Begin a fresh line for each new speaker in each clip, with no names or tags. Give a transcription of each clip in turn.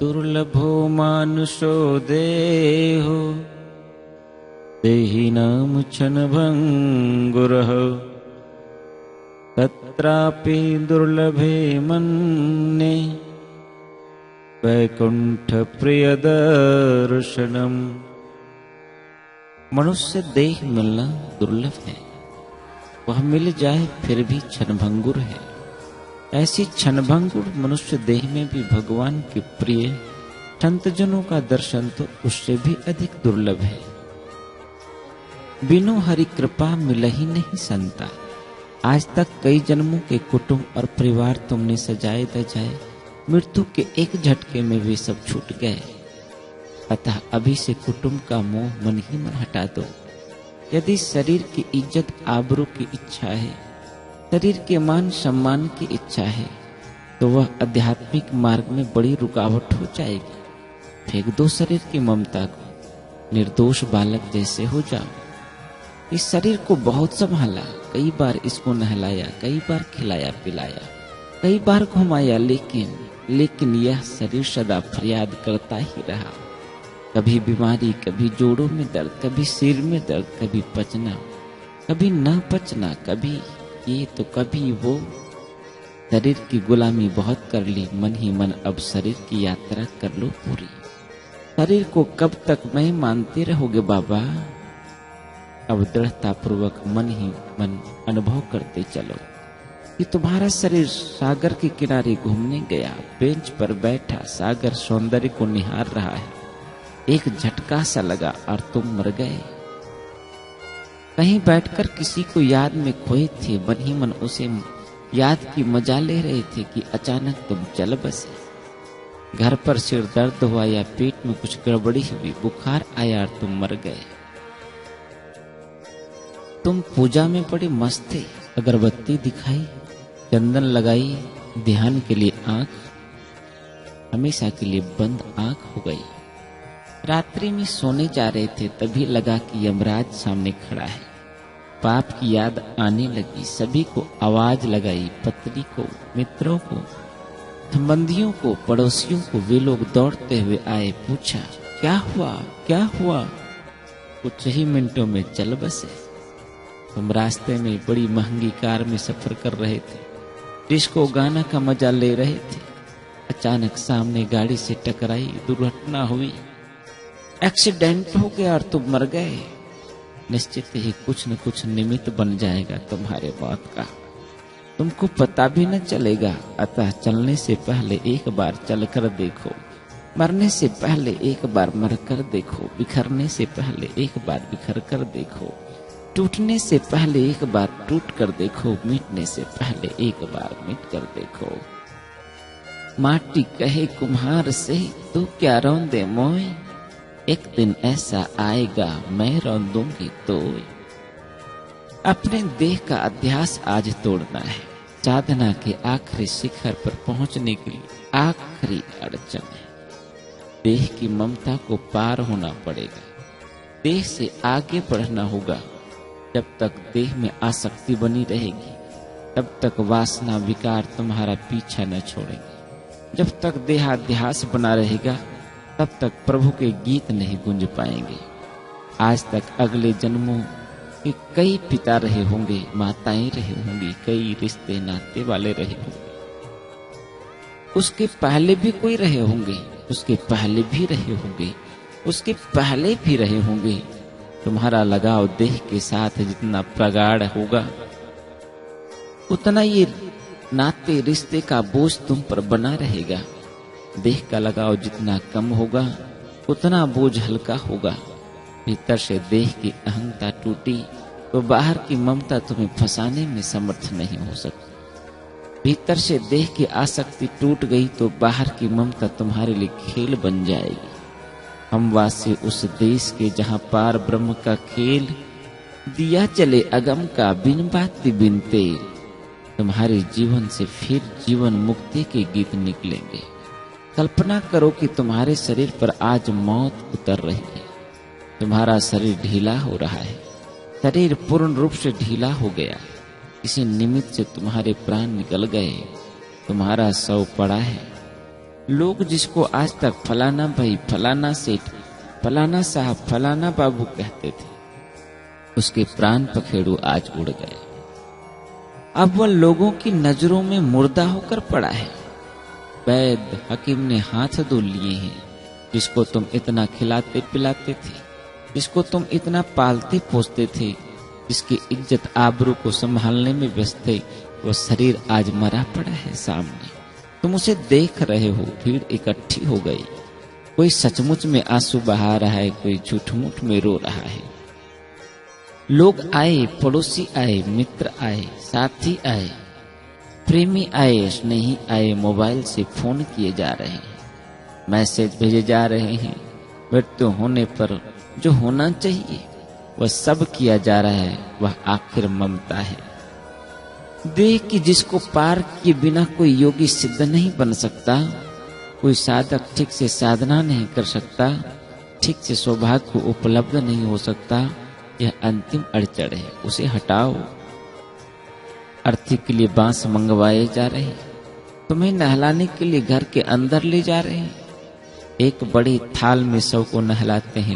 दुर्लभो मानुषो देहो देहिनां क्षणभङ्गुरः तत्रापि दुर्लभे मन्ये वैकुंठ-प्रियदर्शनम्। मनुष्य देह मिलना दुर्लभ है, वह मिल जाए फिर भी क्षणभंगुर है। ऐसी क्षणभंगुर मनुष्य देह में भी भगवान के प्रिय संतजनों का दर्शन तो उससे भी अधिक दुर्लभ है। बिनु हरि कृपा मिल ही नहीं संता। आज तक कई जन्मों के कुटुंब और परिवार तुमने सजाए दजाए, मृत्यु के एक झटके में वे सब छूट गए। अतः अभी से कुटुंब का मोह मन ही मन हटा दो। यदि शरीर की इज्जत आबरू की इच्छा है, शरीर के मान सम्मान की इच्छा है, तो वह आध्यात्मिक मार्ग में बड़ी रुकावट हो जाएगी। फेंक दो शरीर की ममता को, निर्दोष बालक जैसे हो जाओ। इस शरीर को बहुत संभाला, कई बार इसको नहलाया, कई बार खिलाया पिलाया, कई बार घुमाया, लेकिन यह शरीर सदा फरियाद करता ही रहा। कभी बीमारी, कभी जोड़ों में दर्द, कभी सिर में दर्द, कभी पचना, कभी न पचना, कभी ये तो कभी वो। शरीर की गुलामी बहुत कर ली, मन ही मन अब शरीर की यात्रा कर लो पूरी। शरीर को कब तक मैं मानते रहोगे बाबा? अब दृढ़ता पूर्वक मन ही मन अनुभव करते चलो कि तुम्हारा शरीर सागर के किनारे घूमने गया, बेंच पर बैठा सागर सौंदर्य को निहार रहा है। एक झटका सा लगा और तुम मर गए। कहीं बैठकर किसी को याद में खोए थे, मन ही मन उसे याद की मजा ले रहे थे कि अचानक तुम चल बसे। घर पर सिर दर्द हुआ या पेट में कुछ गड़बड़ी हुई, बुखार आया और तुम मर गए। तुम पूजा में बड़े मस्त थे, अगरबत्ती दिखाई, चंदन लगाई, ध्यान के लिए आंख हमेशा के लिए बंद आंख हो गई। रात्रि में सोने जा रहे थे, तभी लगा कि यमराज सामने खड़ा है। पाप की याद आने लगी, सभी को आवाज लगाई, पत्नी को, मित्रों को, संबंधियों को, पड़ोसियों को। वे लोग दौड़ते हुए आए, पूछा क्या हुआ, क्या हुआ? कुछ ही मिनटों में चल बसे। तुम रास्ते में बड़ी महंगी कार में सफर कर रहे थे, डिस्को गाना का मजा ले रहे थे। अचानक सामने गाड़ी से टकराई, दुर्घटना हुई, एक्सीडेंट हो गया और तुम मर गए। निश्चित ही कुछ न कुछ निमित्त बन जाएगा तुम्हारे मौत का, तुमको पता भी न चलेगा। अतः चलने से पहले एक बार चलकर देखो, मरने से पहले एक बार मर कर देखो, बिखरने से पहले एक बार बिखर कर देखो, टूटने से पहले एक बार टूट कर देखो, मिटने से पहले एक बार मिट कर देखो। माटी कहे कुम्हार से तू क्या रौंदे मोय, एक दिन ऐसा आएगा मैं रौंदूंगी तोय। अपने देह का अध्यास आज तोड़ना है। साधना के आखिरी शिखर पर पहुंचने के लिए आखिरी अड़चन है। देह की ममता को पार होना पड़ेगा, देह से आगे बढ़ना होगा। जब तक देह में आसक्ति बनी रहेगी, तब तक वासना विकार तुम्हारा पीछा न छोड़ेंगे। जब तक देहाध्यास बना रहेगा, तब तक प्रभु के गीत नहीं गूंज पाएंगे। आज तक अगले जन्मों के कई पिता रहे होंगे, माताएं रहे होंगी, कई रिश्ते नाते वाले रहे होंगे, उसके पहले भी कोई रहे होंगे, उसके पहले भी रहे होंगे, उसके पहले भी रहे होंगे। तुम्हारा लगाव देह के साथ जितना प्रगाढ़ होगा, उतना ये नाते रिश्ते का बोझ तुम पर बना रहेगा। देह का लगाव जितना कम होगा, उतना बोझ हल्का होगा। भीतर से देह की अहंता टूटी तो बाहर की ममता तुम्हें फंसाने में समर्थ नहीं हो सकती। भीतर से देह की आसक्ति टूट गई तो बाहर की ममता तुम्हारे लिए खेल बन जाएगी। हम वासी उस देश के जहां पार ब्रह्म का खेल, दिया चले अगम का बिन बात बिन तेल। तुम्हारे जीवन से फिर जीवन मुक्ति के गीत निकलेंगे। कल्पना करो कि तुम्हारे शरीर पर आज मौत उतर रही है। तुम्हारा शरीर ढीला हो रहा है, शरीर पूर्ण रूप से ढीला हो गया। किसी निमित्त से तुम्हारे प्राण निकल गए, तुम्हारा शव पड़ा है। लोग जिसको आज तक फलाना भाई, फलाना सेठ, फलाना साहब, फलाना बाबू कहते थे, उसके प्राण पखेरु आज उड़ गए। अब वह लोगों की नजरों में मुर्दा होकर पड़ा है। वैद हकीम ने हाथ धो लिए हैं। जिसको तुम इतना खिलाते पिलाते थे, जिसको तुम इतना पालते पोसते थे, जिसकी इज्जत आबरू को संभालने में व्यस्त थे, वो शरीर आज मरा पड़ा है सामने। तुम उसे देख रहे हो। भीड़ इकट्ठी हो गई। कोई सचमुच में आंसू बहा रहा है, कोई झूठ-मूठ में रो रहा है। लोग आए, पड़ोसी आए, मित्र आए, साथी आए, प्रेमी आए, स्नेही आए, मोबाइल से फोन किए जा रहे हैं, मैसेज भेजे जा रहे हैं। मृत्यु होने पर जो होना चाहिए वह सब किया जा रहा है। वह आखिर ममता है। देह की जिसको पार किए बिना कोई योगी सिद्ध नहीं बन सकता, कोई साधक ठीक से साधना नहीं कर सकता, ठीक से सौभाग्य को उपलब्ध नहीं हो सकता। यह अंतिम अड़चन है, उसे हटाओ। अर्थी के लिए बांस मंगवाए जा रहे हैं, तुम्हें नहलाने के लिए घर के अंदर ले जा रहे हैं। एक बड़ी थाल में सब को नहलाते हैं,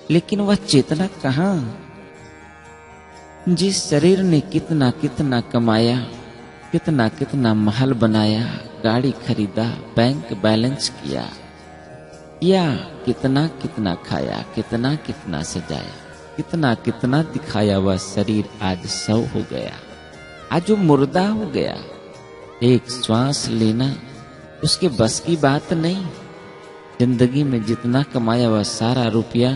लेकिन वह चेतना कहाँ? जिस शरीर ने कितना कितना कमाया, कितना कितना महल बनाया, गाड़ी खरीदा, बैंक बैलेंस किया, या कितना कितना खाया, कितना कितना सजाया, कितना कितना दिखाया, वह शरीर आज सौ हो गया, आज वो मुर्दा हो गया। एक श्वास लेना उसके बस की बात नहीं। जिंदगी में जितना कमाया वह सारा रुपया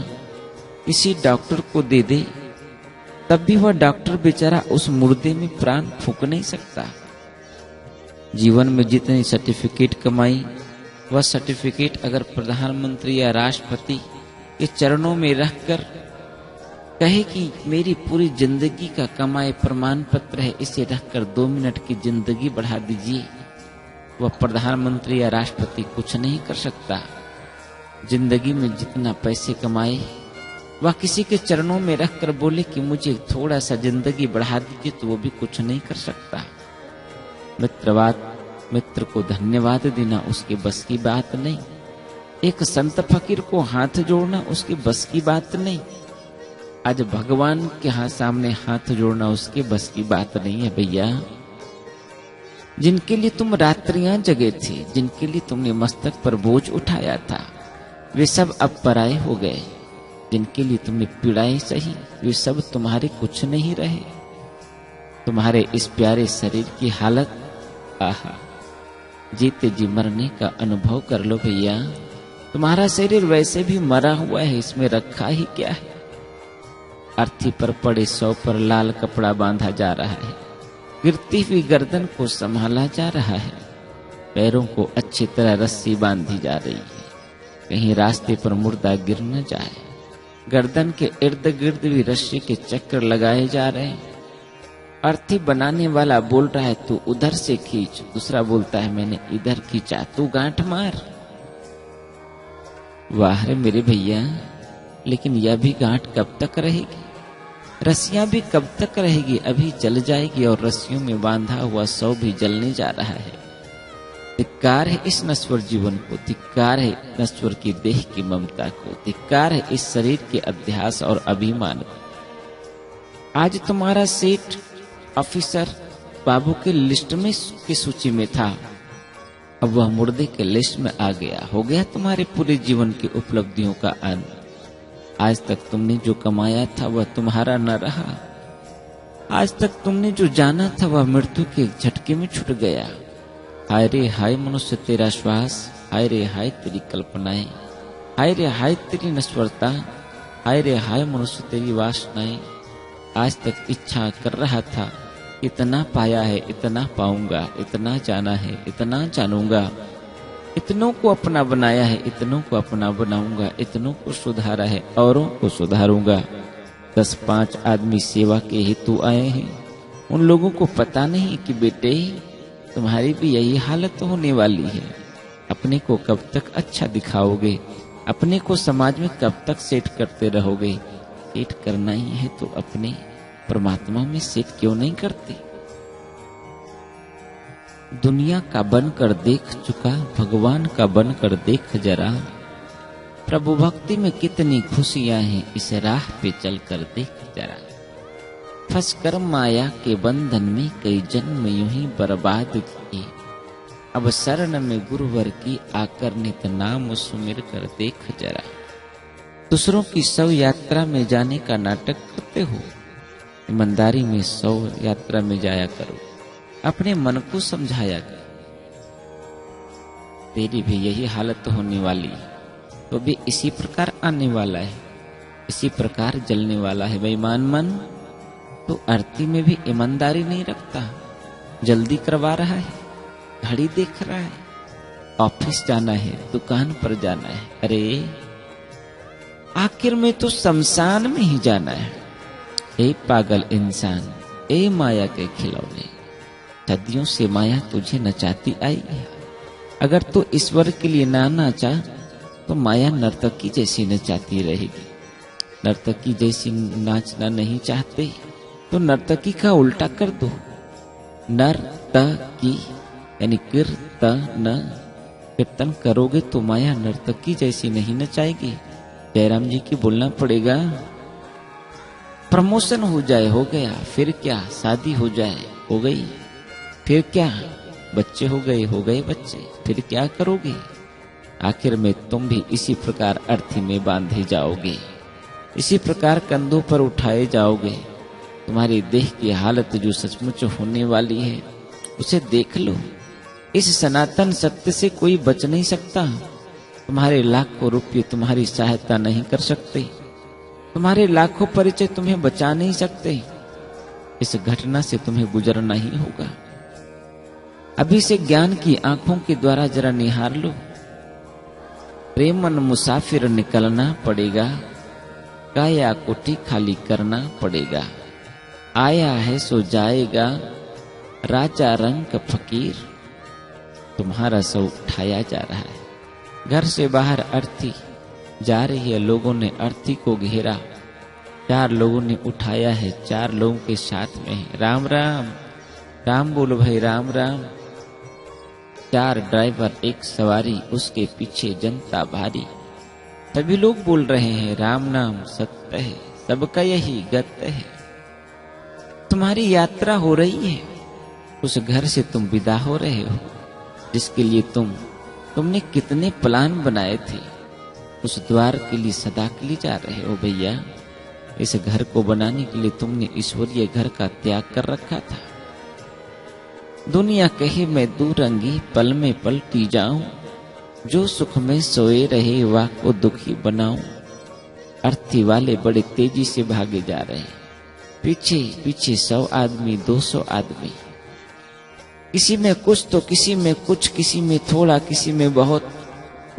किसी डॉक्टर को दे दे, तब भी वह डॉक्टर बेचारा उस मुर्दे में प्राण फूंक नहीं सकता। जीवन में जितनी सर्टिफिकेट कमाई, वह सर्टिफिकेट अगर प्रधानमंत्री या राष्ट्रपति के चरणों में रखकर कहे कि मेरी पूरी जिंदगी का कमाए प्रमाण पत्र है, इसे रखकर 2 मिनट की जिंदगी बढ़ा दीजिए, वह प्रधानमंत्री या राष्ट्रपति कुछ नहीं कर सकता। जिंदगी में जितना पैसे कमाए, वह किसी के चरणों में रखकर बोले कि मुझे थोड़ा सा जिंदगी बढ़ा दीजिए, तो वो भी कुछ नहीं कर सकता। मित्र को धन्यवाद देना उसके बस की बात नहीं। एक संत फकीर को हाथ जोड़ना उसके बस की बात नहीं। आज भगवान के सामने हाथ जोड़ना उसके बस की बात नहीं है भैया। जिनके लिए तुम रात्रियां जगे थे, जिनके लिए तुमने मस्तक पर बोझ उठाया था, वे सब अब पराये हो गए। जिनके लिए तुमने पीड़ाएं सही, वे सब तुम्हारे कुछ नहीं रहे। तुम्हारे इस प्यारे शरीर की हालत, आहा, जीते जी मरने का अनुभव कर लो भैया। तुम्हारा शरीर वैसे भी मरा हुआ है, इसमें रखा ही क्या है। अर्थी पर पड़े 100 पर लाल कपड़ा बांधा जा रहा है, गिरती हुई गर्दन को संभाला जा रहा है, पैरों को अच्छी तरह रस्सी बांधी जा रही है, कहीं रास्ते पर मुर्दा गिर न जाए। गर्दन के इर्द गिर्द भी रस्सी के चक्कर लगाए जा रहे हैं। अर्थी बनाने वाला बोल रहा है तू उधर से खींच, दूसरा बोलता है मैंने इधर खींचा, तू गांठ मार। वाह रे मेरे भैया, लेकिन यह भी गांठ कब तक रहेगी? रस्सियां भी कब तक रहेगी? अभी जल जाएगी और रस्सियों में बांधा हुआ 100 भी जलने जा रहा है। धिक्कार है इस नश्वर जीवन को, धिक्कार है नश्वर की देह की ममता को, धिक्कार है इस शरीर के अध्यास और अभिमान को। आज तुम्हारा सेठ ऑफिसर बाबू के लिस्ट में की सूची में था, अब वह मुर्दे के लिस्ट में आ गया। हो गया तुम्हारे पूरे जीवन की उपलब्धियों का अंत। आज तक तुमने जो कमाया था वह तुम्हारा न रहा। आज तक तुमने जो जाना था वह मृत्यु के झटके में छूट गया। हाय रे हाय मनुष्य तेरा श्वास, हाय रे हाय तेरी कल्पनाएं, हाय रे हाय तेरी नश्वरता, हाय रे हाय मनुष्य तेरी वासनाएं। आज तक इच्छा कर रहा था, इतना पाया है, इतना पाऊंगा, इतना जाना है, इतना जानूंगा, इतनों को अपना बनाया है, इतनों को अपना बनाऊंगा, इतनों को सुधारा है, औरों को सुधारूंगा। 10-5 आदमी सेवा के हेतु आए हैं। उन लोगों को पता नहीं कि बेटे तुम्हारी भी यही हालत होने वाली है। अपने को कब तक अच्छा दिखाओगे? अपने को समाज में कब तक सेट करते रहोगे? सेट करना ही है तो अपने परमात्मा में सेट क्यों नहीं करते? दुनिया का बनकर देख चुका, भगवान का बनकर देख जरा। प्रभु भक्ति में कितनी खुशियां हैं, इस राह पे चलकर देख जरा। फंस कर माया के बंधन में कई जन्म यूं ही बर्बाद किए, अब शरण में गुरुवर की आकर नित नाम सुमिर कर देख जरा। दूसरों की शव यात्रा में जाने का नाटक करते हो, ईमानदारी में शव यात्रा में जाया करो, अपने मन को समझाया करो। तेरी भी यही हालत होने वाली है, तो भी इसी प्रकार आने वाला है, इसी प्रकार जलने वाला है। बेईमान मन तो आरती में भी ईमानदारी नहीं रखता, जल्दी करवा रहा है, घड़ी देख रहा है, ऑफिस जाना है, दुकान पर जाना है। अरे आखिर में तो शमशान में ही जाना है। ए पागल इंसान, ए माया के खिलौने, सदियों से माया तुझे नचाती आई है। अगर तू ईश्वर के लिए ना नाचा तो माया नर्तकी जैसी नचाती रहेगी। नर्तकी जैसी नाचना नहीं चाहते तो नर्तकी का उल्टा कर दो, नर्तकी यानी कीर्तन। कीर्तन करोगे तो माया नर्तकी जैसी नहीं नचाएगी। जयराम जी की बोलना पड़ेगा। प्रमोशन हो जाए हो गया, फिर क्या, शादी हो जाए हो गई, फिर क्या, बच्चे हो गए बच्चे, फिर क्या करोगे? आखिर में तुम भी इसी प्रकार अर्थी में बांधे जाओगे, इसी प्रकार कंधों पर उठाए जाओगे। तुम्हारी देह की हालत जो सचमुच होने वाली है उसे देख लो। इस सनातन सत्य से कोई बच नहीं सकता। तुम्हारे लाखों रुपये तुम्हारी सहायता नहीं कर सकते, तुम्हारे लाखों परिचय तुम्हें बचा नहीं सकते। इस घटना से तुम्हें गुजरना ही होगा। अभी से ज्ञान की आंखों के द्वारा जरा निहार लो। प्रेमन मुसाफिर निकलना पड़ेगा, काया कोठी खाली करना पड़ेगा। आया है सो जाएगा, राजा रंग फकीर। तुम्हारा सो उठाया जा रहा है। घर से बाहर अर्थी जा रही है, लोगों ने अर्थी को घेरा, 4 लोगों ने उठाया है, 4 लोगों के साथ में है। राम राम, राम बोलो भाई, राम राम। 4 ड्राइवर, 1 सवारी, उसके पीछे जनता भारी। सभी लोग बोल रहे हैं राम नाम सत्य है, सबका यही गत्य है। तुम्हारी यात्रा हो रही है, उस घर से तुम विदा हो रहे हो जिसके लिए तुमने कितने प्लान बनाए थे। उस द्वार के लिए सदा के लिए जा रहे हो भैया। इस घर को बनाने के लिए तुमने ईश्वरीय घर का त्याग कर रखा था। दुनिया कहे मैं दूरंगी, पल में पलटी जाऊं, जो सुख में सोए रहे वाह को दुखी बनाऊं। अर्थी वाले बड़े तेजी से भागे जा रहे हैं, पीछे पीछे 100 आदमी, 200 आदमी, किसी में कुछ तो किसी में कुछ, किसी में थोड़ा, किसी में बहुत।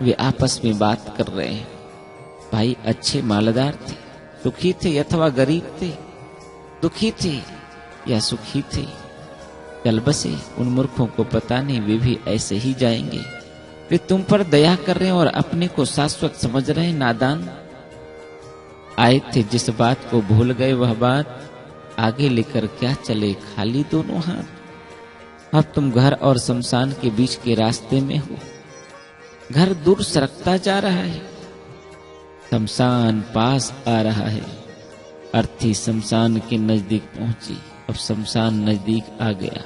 वे आपस में बात कर रहे हैं। भाई अच्छे मालदार थे, सुखी थे अथवा गरीब थे, दुखी थे या सुखी थे, चल बसे। उन मूर्खों को पता नहीं, वे भी ऐसे ही जाएंगे। वे तुम पर दया कर रहे हैं और अपने को शाश्वत समझ रहे हैं। नादान आए थे, जिस बात को भूल गए वह बात आगे लेकर क्या चले, खाली दोनों हाथ। अब तुम घर और शमशान के बीच के रास्ते में हो। घर दूर सरकता जा रहा है, शमशान पास आ रहा है। अर्थी शमशान के नजदीक पहुंची, अब शमशान नजदीक आ गया।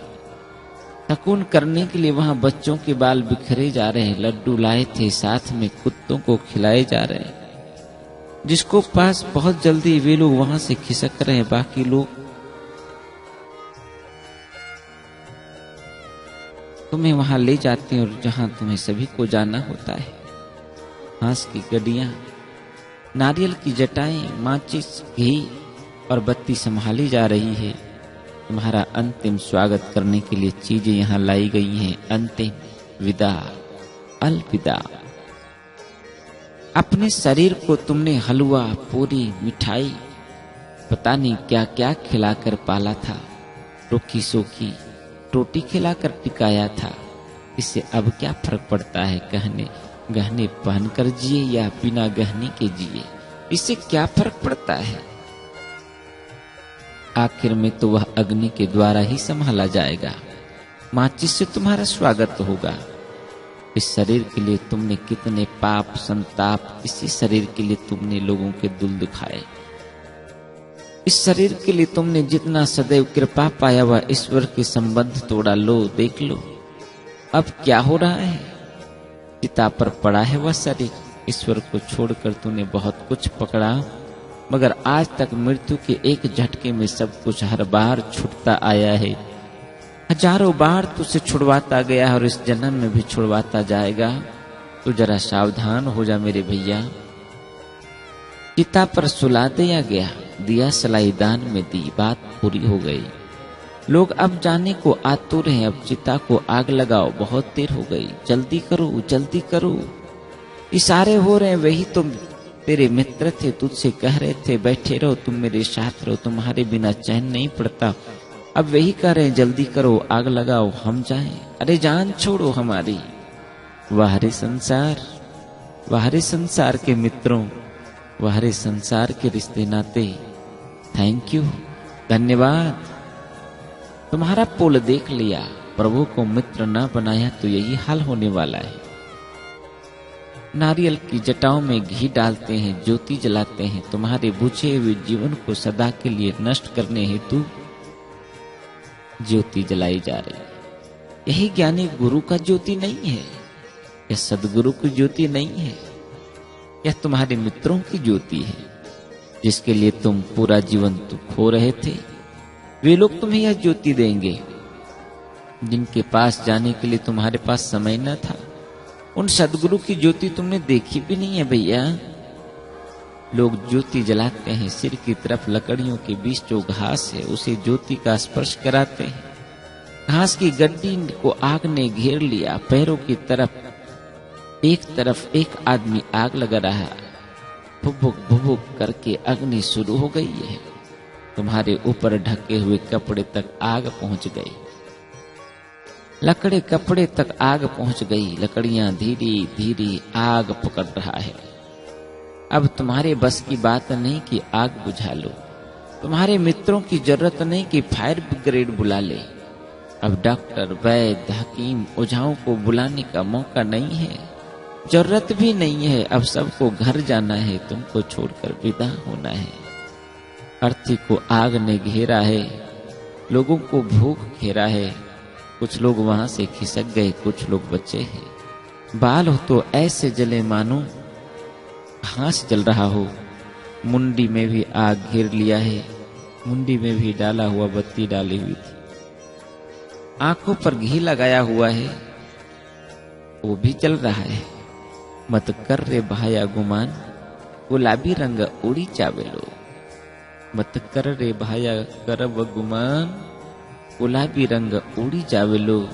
तकून करने के लिए वहां बच्चों के बाल बिखरे जा रहे हैं। लड्डू लाए थे, साथ में कुत्तों को खिलाए जा रहे हैं। जिसको पास बहुत जल्दी वे लोग वहां से खिसक रहे हैं, बाकी लोग तुम्हें वहां ले जाते हैं और जहां तुम्हें सभी को जाना होता है। घास की गड्डियां, नारियल की जटाएं, माचिस, घी और बत्ती संभाली जा रही है। तुम्हारा अंतिम स्वागत करने के लिए चीजें यहाँ लाई गई हैं। अंतिम विदा, अलविदा। अपने शरीर को तुमने हलवा, पूरी, मिठाई, पता नहीं क्या क्या खिलाकर पाला था। रूखी सूखी रोटी खिलाकर टिकाया था। इससे अब क्या फर्क पड़ता है, गहने पहनकर जिए या बिना गहने के जिए, इससे क्या फर्क पड़ता है। आखिर में तो वह अग्नि के द्वारा ही संभाला जाएगा। माचिस से तुम्हारा स्वागत होगा। इस शरीर के लिए तुमने कितने पाप संताप, इसी शरीर के लिए तुमने लोगों के दिल दुखाए। इस शरीर के लिए तुमने जितना सदैव कृपा पाया हुआ ईश्वर के संबंध तोड़ा। लो देख लो अब क्या हो रहा है। चिता पर पड़ा है वह शरीर। ईश्वर को छोड़कर तूने बहुत कुछ पकड़ा, मगर आज तक मृत्यु के एक झटके में सब कुछ हर बार छूटता आया है। हजारों बार तुझसे छुड़वाता गया है और इस जन्म में भी छुड़वाता जाएगा। तो जरा सावधान हो जा मेरे भैया। चिता पर सुला दिया गया, दिया सलाई दान में दी, बात पूरी हो गई। लोग अब जाने को आतुर हैं। अब चिता को आग लगाओ, बहुत देर हो गई, जल्दी करो जल्दी करो। इशारे हो रहे हैं, वही तुम तेरे मित्र थे, तुझसे कह रहे थे बैठे रहो, तुम मेरे साथ रहो, तुम्हारे बिना चैन नहीं पड़ता। अब वही कह रहे हैं जल्दी करो, आग लगाओ, हम जाएं। अरे जान छोड़ो हमारी। वाहरे संसार, वाहरे संसार के मित्रों, वाहरे संसार के रिश्ते नाते, थैंक यू, धन्यवाद। तुम्हारा पोल देख लिया, प्रभु को मित्र ना बनाया तो यही हाल होने वाला है। नारियल की जटाओं में घी डालते हैं, ज्योति जलाते हैं, तुम्हारे बुझे हुए जीवन को सदा के लिए नष्ट करने हेतु ज्योति जलाई जा रही है। यही ज्ञानी गुरु का ज्योति नहीं है, यह सदगुरु की ज्योति नहीं है, यह तुम्हारे मित्रों की ज्योति है, जिसके लिए तुम पूरा जीवन तो खो रहे थे। वे लोग तुम्हें यह ज्योति देंगे जिनके पास जाने के लिए तुम्हारे पास समय न था। उन सदगुरु की ज्योति तुमने देखी भी नहीं है भैया। लोग ज्योति जलाते हैं, सिर की तरफ लकड़ियों के बीच जो घास है उसे ज्योति का स्पर्श कराते हैं। घास की गड्डी को आग ने घेर लिया, पैरों की तरफ एक आदमी आग लगा रहा, भुभुक भुभुक करके अग्नि शुरू हो गई है। तुम्हारे ऊपर ढके हुए कपड़े तक आग पहुंच गई, लकड़े कपड़े तक आग पहुंच गई। लकड़ियां धीरे धीरे आग पकड़ रहा है। अब तुम्हारे बस की बात नहीं कि आग बुझा लो, तुम्हारे मित्रों की जरूरत नहीं कि फायर ब्रिगेड बुला ले। अब डॉक्टर, वैद्य, हकीम, ओझाओं को बुलाने का मौका नहीं है, जरूरत भी नहीं है। अब सबको घर जाना है, तुमको छोड़कर विदा होना है। अर्थी को आग ने घेरा है, लोगों को भूख घेरा है। कुछ लोग वहां से खिसक गए, कुछ लोग बचे हैं। बाल हो तो ऐसे जले मानो घास जल रहा हो। मुंडी में भी आग घेर लिया है, मुंडी में भी डाला हुआ बत्ती डाली हुई थी। आंखों पर घी लगाया हुआ है, वो भी जल रहा है। मत कर रे भाया गुमान, गुलाबी रंग उड़ी चावेलो। मत कर रे भाया करब गुमान, गुलाबी रंग उड़ी जावेलो।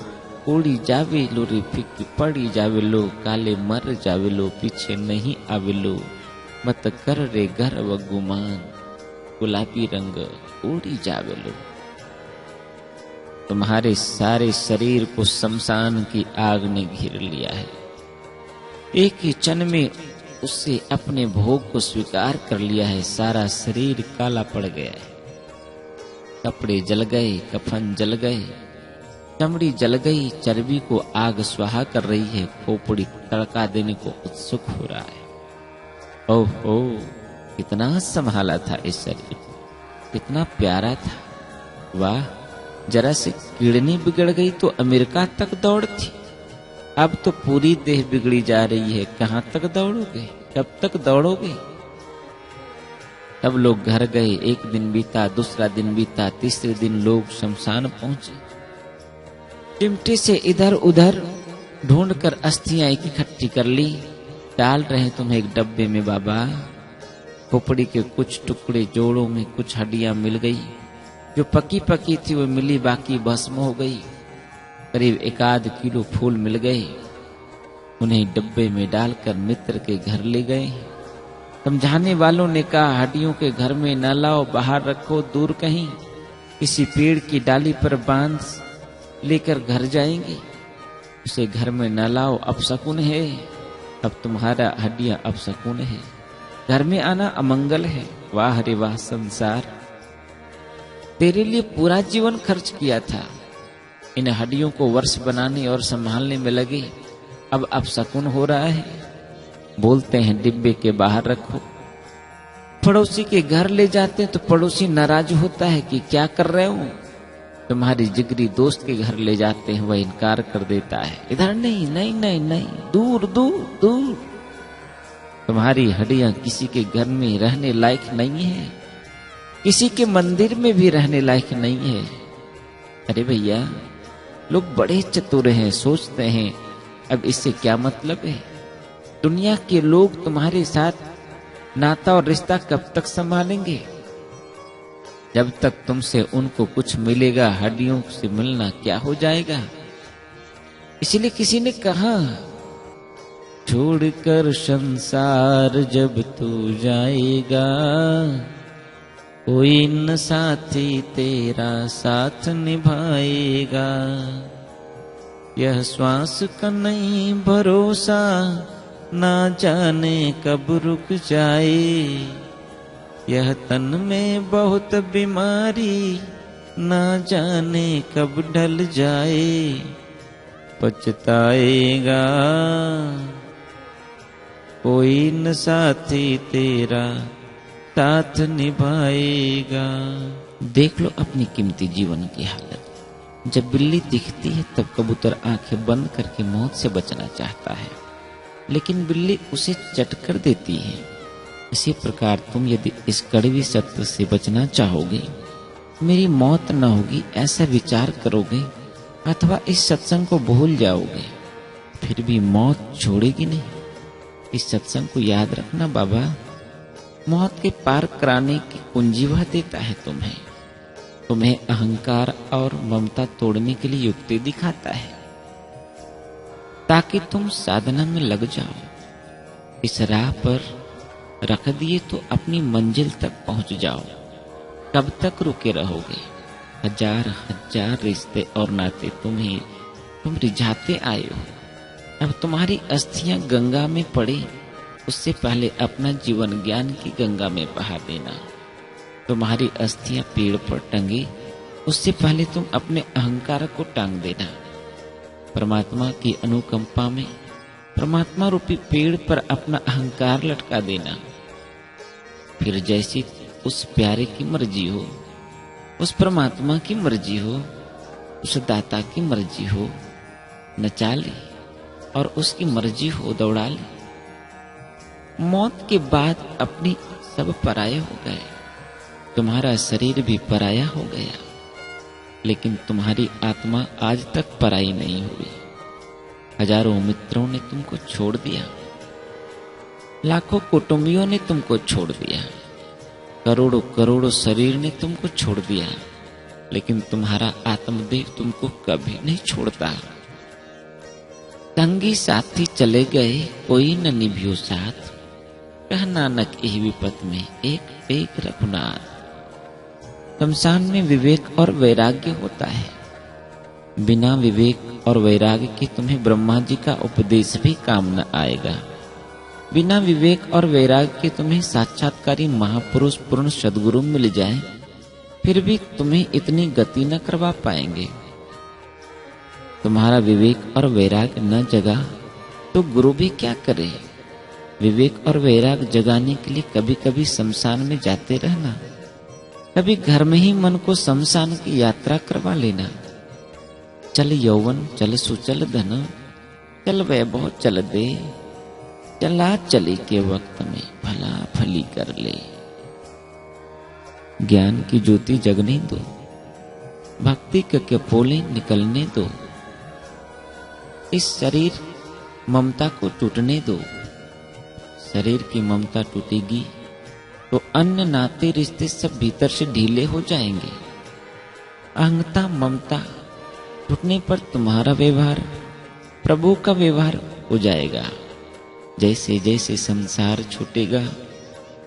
उड़ी जावेलो रे फिक्की पड़ी जावेलो, काले मर जावेलो पीछे नहीं आवेलो। मत कर रे गर्व गुमान, गुलाबी रंग उड़ी जावेलो। तुम्हारे सारे शरीर को शमशान की आग ने घेर लिया है। एक ही क्षण में उससे अपने भोग को स्वीकार कर लिया है। सारा शरीर काला पड़ गया है, कपड़े जल गए, कफन जल गए, चमड़ी जल गई, चर्बी को आग स्वाहा कर रही है, खोपड़ी तड़का देने को उत्सुक हो रहा है। ओहो, कितना संभाला था इस शरीर, कितना प्यारा था। वाह, जरा से किडनी बिगड़ गई तो अमेरिका तक दौड़ थी, अब तो पूरी देह बिगड़ी जा रही है। कहाँ तक दौड़ोगे, कब तक दौड़ोगे? तब लोग घर गए, एक दिन बीता, दूसरा दिन बीता, तीसरे दिन लोग शमशान पहुंचे। चिमटे से इधर उधर ढूंढकर अस्थियां इकट्ठी कर ली, डाल रहे तुम्हें एक डब्बे में बाबा। खोपड़ी के कुछ टुकड़े, जोड़ों में कुछ हड्डियां मिल गई, जो पकी पकी थी वो मिली, बाकी भस्म हो गई। करीब 1-8 किलो फूल मिल गए, उन्हें डब्बे में डालकर मित्र के घर ले गए। समझाने वालों ने कहा हड्डियों के घर में न लाओ, बाहर रखो, दूर कहीं किसी पेड़ की डाली पर बांध लेकर घर जाएंगे। उसे घर में न लाओ, अपशकुन है। अब तुम्हारा हड्डियां अपशकुन है, घर में आना अमंगल है। वाह रे वाह संसार, तेरे लिए पूरा जीवन खर्च किया था, इन हड्डियों को वर्ष बनाने और संभालने में लगे। अब अपशकुन हो रहा है। बोलते हैं डिब्बे के बाहर रखो, पड़ोसी के घर ले जाते तो पड़ोसी नाराज होता है कि क्या कर रहे हो। तुम्हारी जिगरी दोस्त के घर ले जाते हैं, वह इनकार कर देता है, इधर नहीं नहीं नहीं नहीं, दूर दूर दूर। तुम्हारी हड्डियां किसी के घर में रहने लायक नहीं है, किसी के मंदिर में भी रहने लायक नहीं है। अरे भैया, लोग बड़े चतुर हैं, सोचते हैं अब इससे क्या मतलब है। दुनिया के लोग तुम्हारे साथ नाता और रिश्ता कब तक संभालेंगे? जब तक तुमसे उनको कुछ मिलेगा, हड्डियों से मिलना क्या हो जाएगा। इसलिए किसी ने कहा, छोड़कर संसार जब तू जाएगा, कोई न साथी तेरा साथ निभाएगा। यह श्वास का नहीं भरोसा, ना जाने कब रुक जाए। यह तन में बहुत बीमारी, ना जाने कब ढल जाए। पछताएगा कोई न साथी तेरा साथ निभाएगा। देख लो अपनी कीमती जीवन की हालत। जब बिल्ली दिखती है तब कबूतर आंखें बंद करके मौत से बचना चाहता है, लेकिन बिल्ली उसे चट कर देती है। इसी प्रकार तुम यदि इस कड़वी सत्य से बचना चाहोगे, मेरी मौत न होगी ऐसा विचार करोगे, अथवा इस सत्संग को भूल जाओगे, फिर भी मौत छोड़ेगी नहीं। इस सत्संग को याद रखना बाबा, मौत के पार कराने की कुंजी वह देता है तुम्हें। तुम्हें अहंकार और ममता तोड़ने के लिए युक्ति दिखाता है, ताकि तुम साधना में लग जाओ। इस राह पर रख दिए तो अपनी मंजिल तक पहुंच जाओ। कब तक रुके रहोगे? हजार हजार रिश्ते और नाते तुम रिझाते आए हो। अब तुम्हारी अस्थियां गंगा में पड़े, उससे पहले अपना जीवन ज्ञान की गंगा में बहा देना। तुम्हारी अस्थियां पेड़ पर टंगी, उससे पहले तुम अपने अहंकार को टांग देना। परमात्मा की अनुकंपा में परमात्मा रूपी पेड़ पर अपना अहंकार लटका देना। फिर जैसी उस प्यारे की मर्जी हो, उस परमात्मा की मर्जी हो, उस दाता की मर्जी हो, नचा ले, और उसकी मर्जी हो दौड़ा ले। मौत के बाद अपनी सब पराये हो गए। तुम्हारा शरीर भी पराया हो गया, लेकिन तुम्हारी आत्मा आज तक पराई नहीं हुई। हजारों मित्रों ने तुमको छोड़ दिया, लाखों कुटुंबियों ने तुमको छोड़ दिया, करोड़ों करोड़ों शरीर ने तुमको छोड़ दिया, लेकिन तुम्हारा आत्मदेव तुमको कभी नहीं छोड़ता। संगी साथी चले गए, कोई न निभियो साथ, कह नानक एहि विपत में एक टेक रघुनाथ। शमशान में विवेक और वैराग्य होता है। बिना विवेक और वैराग्य के तुम्हें ब्रह्मा जी का उपदेश भी काम न आएगा। बिना विवेक और वैराग्य के तुम्हें साक्षात्कारी महापुरुष पूर्ण सद्गुरु मिल जाए, फिर भी तुम्हें इतनी गति न करवा पाएंगे। तुम्हारा विवेक और वैराग्य न जगा तो गुरु भी क्या करे। विवेक और वैराग्य जगाने के लिए कभी कभी शमशान में जाते रहना, कभी घर में ही मन को शमशान की यात्रा करवा लेना। चल यौवन चल सुचल धन, चल वैभव चल दे, चला चली के वक्त में भला भली कर ले। ज्ञान की ज्योति जगने दो, भक्ति के कपोले निकलने दो। इस शरीर ममता को टूटने दो। शरीर की ममता टूटेगी तो अन्य नाते रिश्ते सब भीतर से ढीले हो जाएंगे। अहंता ममता टूटने पर तुम्हारा व्यवहार प्रभु का व्यवहार हो जाएगा। जैसे जैसे संसार छूटेगा,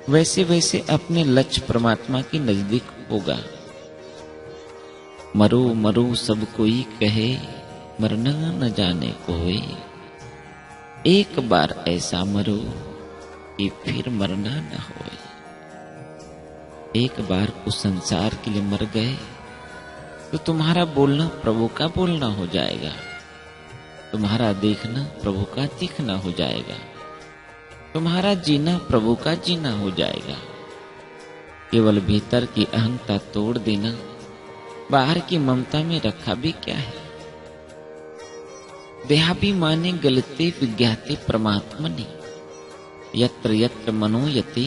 वैसे वैसे अपने लक्ष्य परमात्मा के नजदीक होगा। मरो मरो सब कोई कहे, मरना न जाने कोई। एक बार ऐसा मरो कि फिर मरना न होए। एक बार उस संसार के लिए मर गए, तो तुम्हारा बोलना प्रभु का बोलना हो जाएगा, तुम्हारा देखना प्रभु का देखना हो जाएगा, तुम्हारा जीना प्रभु का जीना हो जाएगा। केवल भीतर की अहंता तोड़ देना, बाहर की ममता में रखा भी क्या है। देहाभिमाने गलते विज्ञाते परमात्मनि, यत्र यत्र मनोयते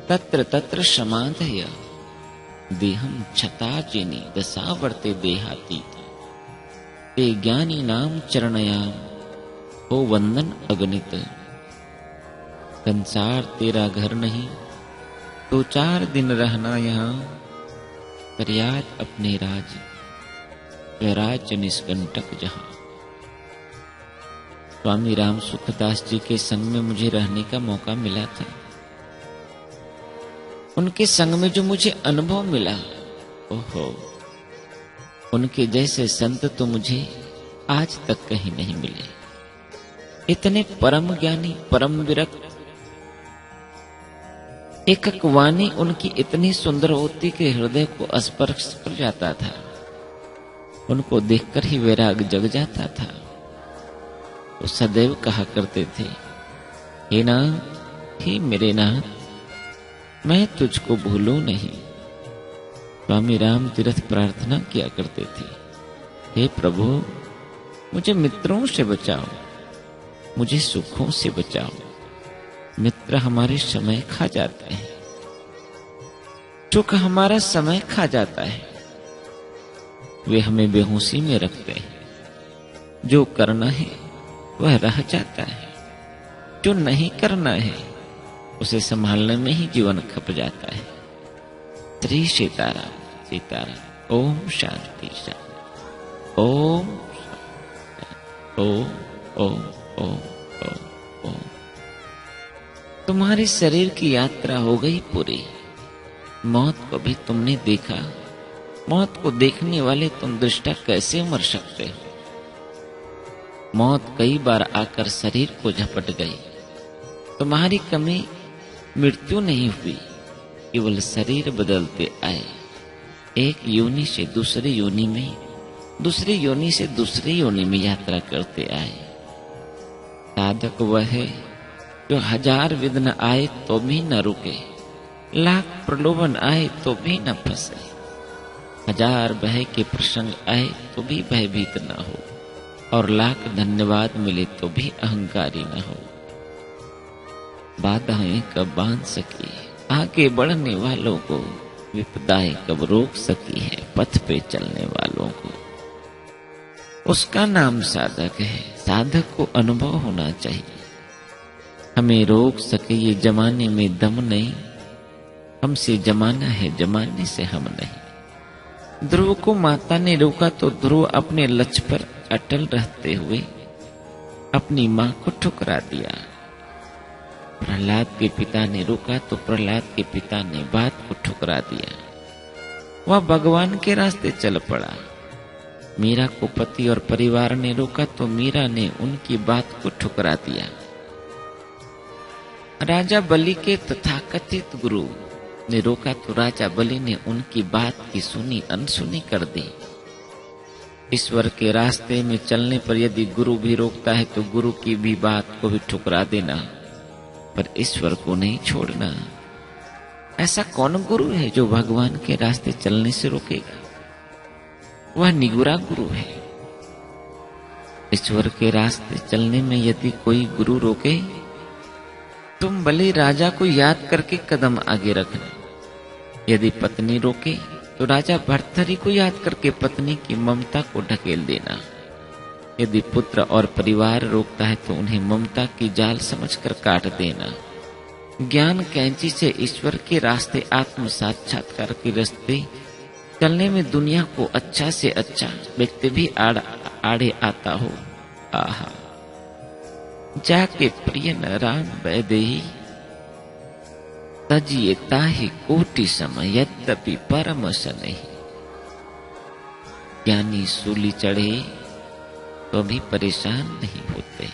तत्र तत्र समाधय, देहम छता जिनी दशा वर्ते देहातीत, ते ज्ञानी नाम चरणयाम हो वंदन अगणित। संसार तेरा घर नहीं, 2-4 दिन रहना यहाँ, कर याद अपने राज्य निष्कंटक जहां। स्वामी राम सुखदास जी के संग में मुझे रहने का मौका मिला था। उनके संग में जो मुझे अनुभव मिला, ओहो, उनके जैसे संत तो मुझे आज तक कहीं नहीं मिले। इतने परम ज्ञानी, परम विरक्त, एक वाणी उनकी इतनी सुंदर होती कि हृदय को स्पर्श कर जाता था। उनको देखकर ही वैराग जग जाता था। वो सदैव कहा करते थे, हे नाथ, हे मेरे नाथ, मैं तुझको भूलूं नहीं। स्वामी राम तीर्थ प्रार्थना किया करते थे, हे प्रभु, मुझे मित्रों से बचाओ, मुझे सुखों से बचाओ। मित्र हमारे समय खा जाते हैं, सुख हमारा समय खा जाता है, वे हमें बेहोशी में रखते हैं। जो करना है वह रह जाता है, जो नहीं करना है उसे संभालने में ही जीवन खप जाता है। श्री सीताराम सीताराम। ओम शांति शांति। ओम ओम ओम ओम ओम ओम। तुम्हारे शरीर की यात्रा हो गई पूरी। मौत को भी तुमने देखा। मौत को देखने वाले तुम दृष्टा कैसे मर सकते हो। मौत कई बार आकर शरीर को झपट गई। तुम्हारी कमी मृत्यु नहीं हुई, केवल शरीर बदलते आए। एक योनि से दूसरी योनि में, दूसरी योनि से दूसरी योनि में यात्रा करते आए। साधक वह है जो 1000 विघ्न आए तो भी न रुके, लाख प्रलोभन आए तो भी न फंसे, 1000 भय के प्रसंग आए तो भी भयभीत न हो, और लाख धन्यवाद मिले तो भी अहंकारी न हो। बाधाएं कब बांध सकी आगे बढ़ने वालों को, विपदाएं कब रोक सकी है पथ पे चलने वालों को। उसका नाम साधक है। साधक को अनुभव होना चाहिए। हमें रोक सके ये जमाने में दम नहीं, हमसे जमाना है, जमाने से हम नहीं। ध्रुव को माता ने रोका तो ध्रुव अपने लक्ष्य पर अटल रहते हुए अपनी मां को ठुकरा दिया। प्रहलाद के पिता ने रोका तो प्रहलाद के पिता ने बात को ठुकरा दिया। वह भगवान के रास्ते चल पड़ा। मीरा को पति और परिवार ने रोका तो मीरा ने उनकी बात को ठुकरा दिया। राजा बलि के तथाकथित गुरु ने रोका तो राजा बलि ने उनकी बात की सुनी अनसुनी कर दी। ईश्वर के रास्ते में चलने पर यदि गुरु भी रोकता है तो गुरु की भी बात को भी ठुकरा देना, पर ईश्वर को नहीं छोड़ना। ऐसा कौन गुरु है जो भगवान के रास्ते चलने से रोकेगा? वह निगुरा गुरु है। ईश्वर के रास्ते चलने में यदि कोई गुरु रोके, तुम भले राजा को याद करके कदम आगे रखना। यदि पत्नी रोके तो राजा भर्तृहरि को याद करके पत्नी की ममता को ढकेल देना। यदि पुत्र और परिवार रोकता है तो उन्हें ममता की जाल समझकर काट देना। ज्ञान कैंची से ईश्वर के रास्ते, आत्म साक्षात्कार के रास्ते चलने में दुनिया को अच्छा से अच्छा व्यक्ति भी आड़े आता हो। आहा, जाके प्रिय न राम वैदेही, तजिए ताहि कोटि समय यद्यपि परम सनहि। ज्ञानी सूली चढ़े तो भी परेशान नहीं होते।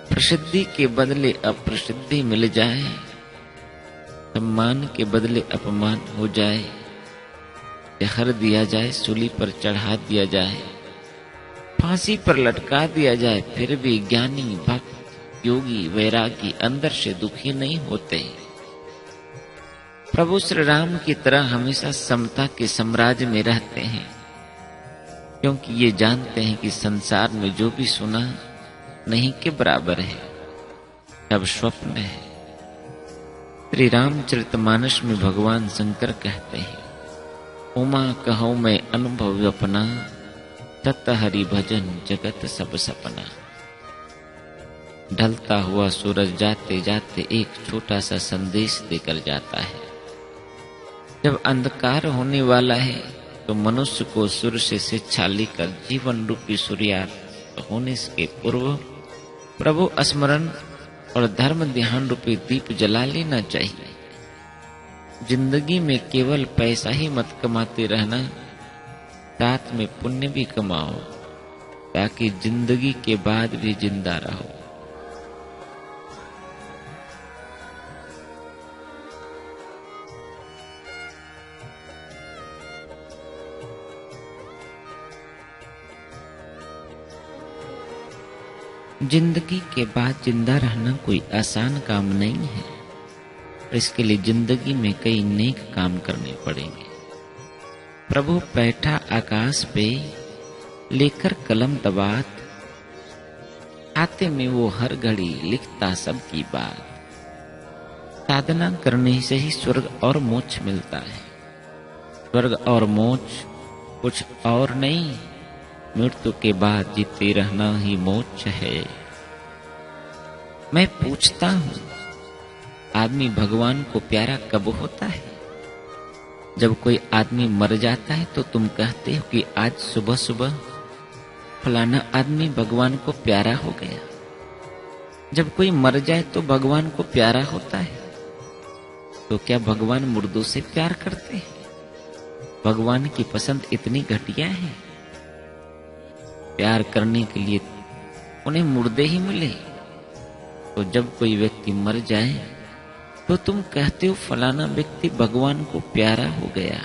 प्रसिद्धि के बदले अप्रसिद्धि मिल जाए, सम्मान के बदले अपमान हो जाए, जहर दिया जाए, सूली पर चढ़ा दिया जाए, फांसी पर लटका दिया जाए, फिर भी ज्ञानी भक्त योगी वैरागी अंदर से दुखी नहीं होते। प्रभु श्री राम की तरह हमेशा समता के साम्राज्य में रहते हैं, क्योंकि ये जानते हैं कि संसार में जो भी सुना नहीं के बराबर है, सब स्वप्न है। श्री रामचरितमानस में भगवान शंकर कहते हैं, उमा कहूँ मैं अनुभव अपना, तत हरि भजन जगत सब सपना। ढलता हुआ सूरज जाते जाते एक छोटा सा संदेश देकर जाता है। जब अंधकार होने वाला है तो मनुष्य को सूर्य से शिक्षा लेकर जीवन रूपी सूर्यास्त होने के पूर्व प्रभु स्मरण और धर्म ध्यान रूपी दीप जला लेना चाहिए। जिंदगी में केवल पैसा ही मत कमाते रहना, साथ में पुण्य भी कमाओ, ताकि जिंदगी के बाद भी जिंदा रहो। जिंदगी के बाद जिंदा रहना कोई आसान काम नहीं है। इसके लिए जिंदगी में कई नेक काम करने पड़ेंगे। प्रभु बैठा आकाश पे लेकर कलम दबात, खाते में वो हर घड़ी लिखता सबकी बात। साधना करने से ही स्वर्ग और मोक्ष मिलता है। स्वर्ग और मोक्ष कुछ और नहीं, मृत्यु के बाद जीते रहना ही मोक्ष है। मैं पूछता हूँ, आदमी भगवान को प्यारा कब होता है? जब कोई आदमी मर जाता है तो तुम कहते हो कि आज सुबह सुबह फलाना आदमी भगवान को प्यारा हो गया। जब कोई मर जाए तो भगवान को प्यारा होता है। तो क्या भगवान मुर्दों से प्यार करते हैं? भगवान की पसंद इतनी घटिया है? प्यार करने के लिए उन्हें मुर्दे ही मिले। तो जब कोई व्यक्ति मर जाए तो तुम कहते हो फलाना व्यक्ति भगवान को प्यारा हो गया।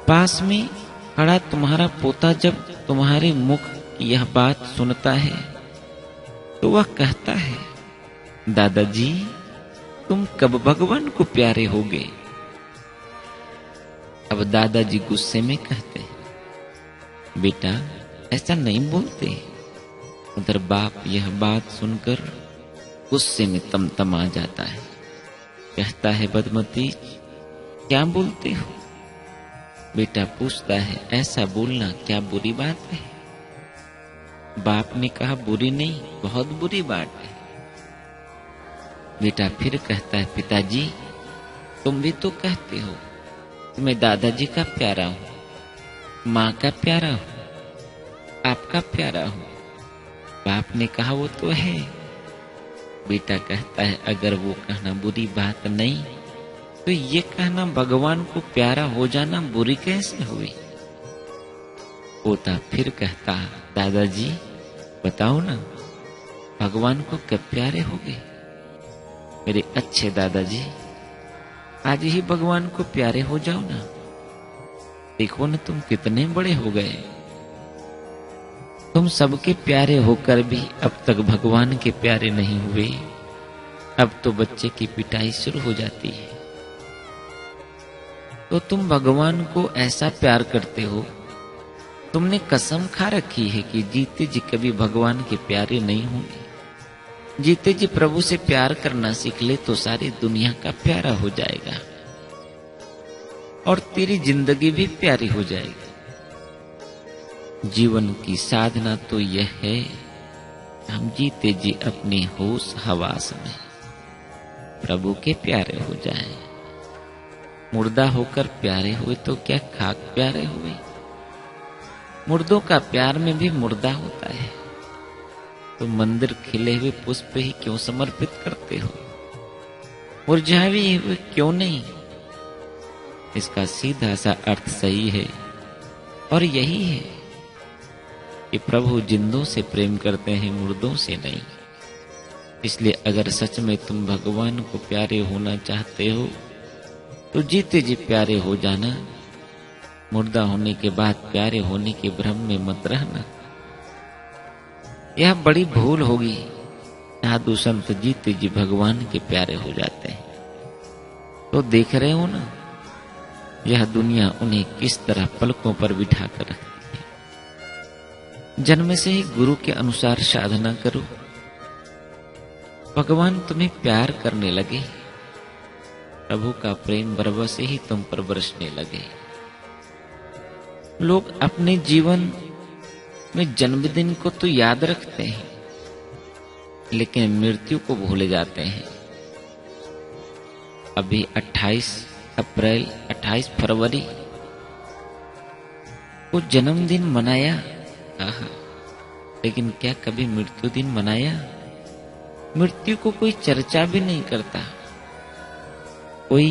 पास में खड़ा तुम्हारा पोता जब तुम्हारे मुख की यह बात सुनता है तो वह कहता है, दादाजी तुम कब भगवान को प्यारे होगे? अब दादाजी गुस्से में कहते हैं, बेटा ऐसा नहीं बोलते। उधर बाप यह बात सुनकर गुस्से में तमतमा जाता है, कहता है, बदमती क्या बोलते हो? बेटा पूछता है, ऐसा बोलना क्या बुरी बात है? बाप ने कहा, बुरी नहीं, बहुत बुरी बात है। बेटा फिर कहता है, पिताजी तुम भी तो कहते हो कि मैं दादाजी का प्यारा हूं, माँ का प्यारा हूं, आपका प्यारा हूं। बाप ने कहा वो तो है। बेटा कहता है, अगर वो कहना बुरी बात नहीं तो ये कहना भगवान को प्यारा हो जाना बुरी कैसे हुई? पोता फिर कहता, दादाजी बताओ ना, भगवान को कब प्यारे हो गए? मेरे अच्छे दादाजी आज ही भगवान को प्यारे हो जाओ ना। देखो ना तुम कितने बड़े हो गए। तुम सबके प्यारे होकर भी अब तक भगवान के प्यारे नहीं हुए। अब तो बच्चे की पिटाई शुरू हो जाती है। तो तुम भगवान को ऐसा प्यार करते हो, तुमने कसम खा रखी है कि जीते जी कभी भगवान के प्यारे नहीं होंगे। जीते जी प्रभु से प्यार करना सीख ले तो सारी दुनिया का प्यारा हो जाएगा और तेरी जिंदगी भी प्यारी हो जाएगी। जीवन की साधना तो यह है, हम जीते जी अपनी होश हवास में प्रभु के प्यारे हो जाएं। मुर्दा होकर प्यारे हुए तो क्या खाक प्यारे हुए? मुर्दों का प्यार में भी मुर्दा होता है। तो मंदिर खिले हुए पुष्प ही क्यों समर्पित करते हो? मुरझाए हुए क्यों नहीं? इसका सीधा सा अर्थ सही है और यही है कि प्रभु जिंदों से प्रेम करते हैं, मुर्दों से नहीं। इसलिए अगर सच में तुम भगवान को प्यारे होना चाहते हो तो जीते जी प्यारे हो जाना, मुर्दा होने के बाद प्यारे होने के भ्रम में मत रहना। यह बड़ी भूल होगी। साधु संत जीते जी भगवान के प्यारे हो जाते हैं। तो देख रहे हो ना, यह दुनिया उन्हें किस तरह पलकों पर बिठा कर रखती है। जन्म से ही गुरु के अनुसार साधना करो, भगवान तुम्हें प्यार करने लगे, प्रभु का प्रेम बरबस से ही तुम पर बरसने लगे। लोग अपने जीवन में जन्मदिन को तो याद रखते हैं, लेकिन मृत्यु को भूल जाते हैं। अभी 28 अप्रैल 28 फरवरी को जन्मदिन मनाया, लेकिन क्या कभी मृत्यु दिन मनाया? मृत्यु को कोई चर्चा भी नहीं करता। कोई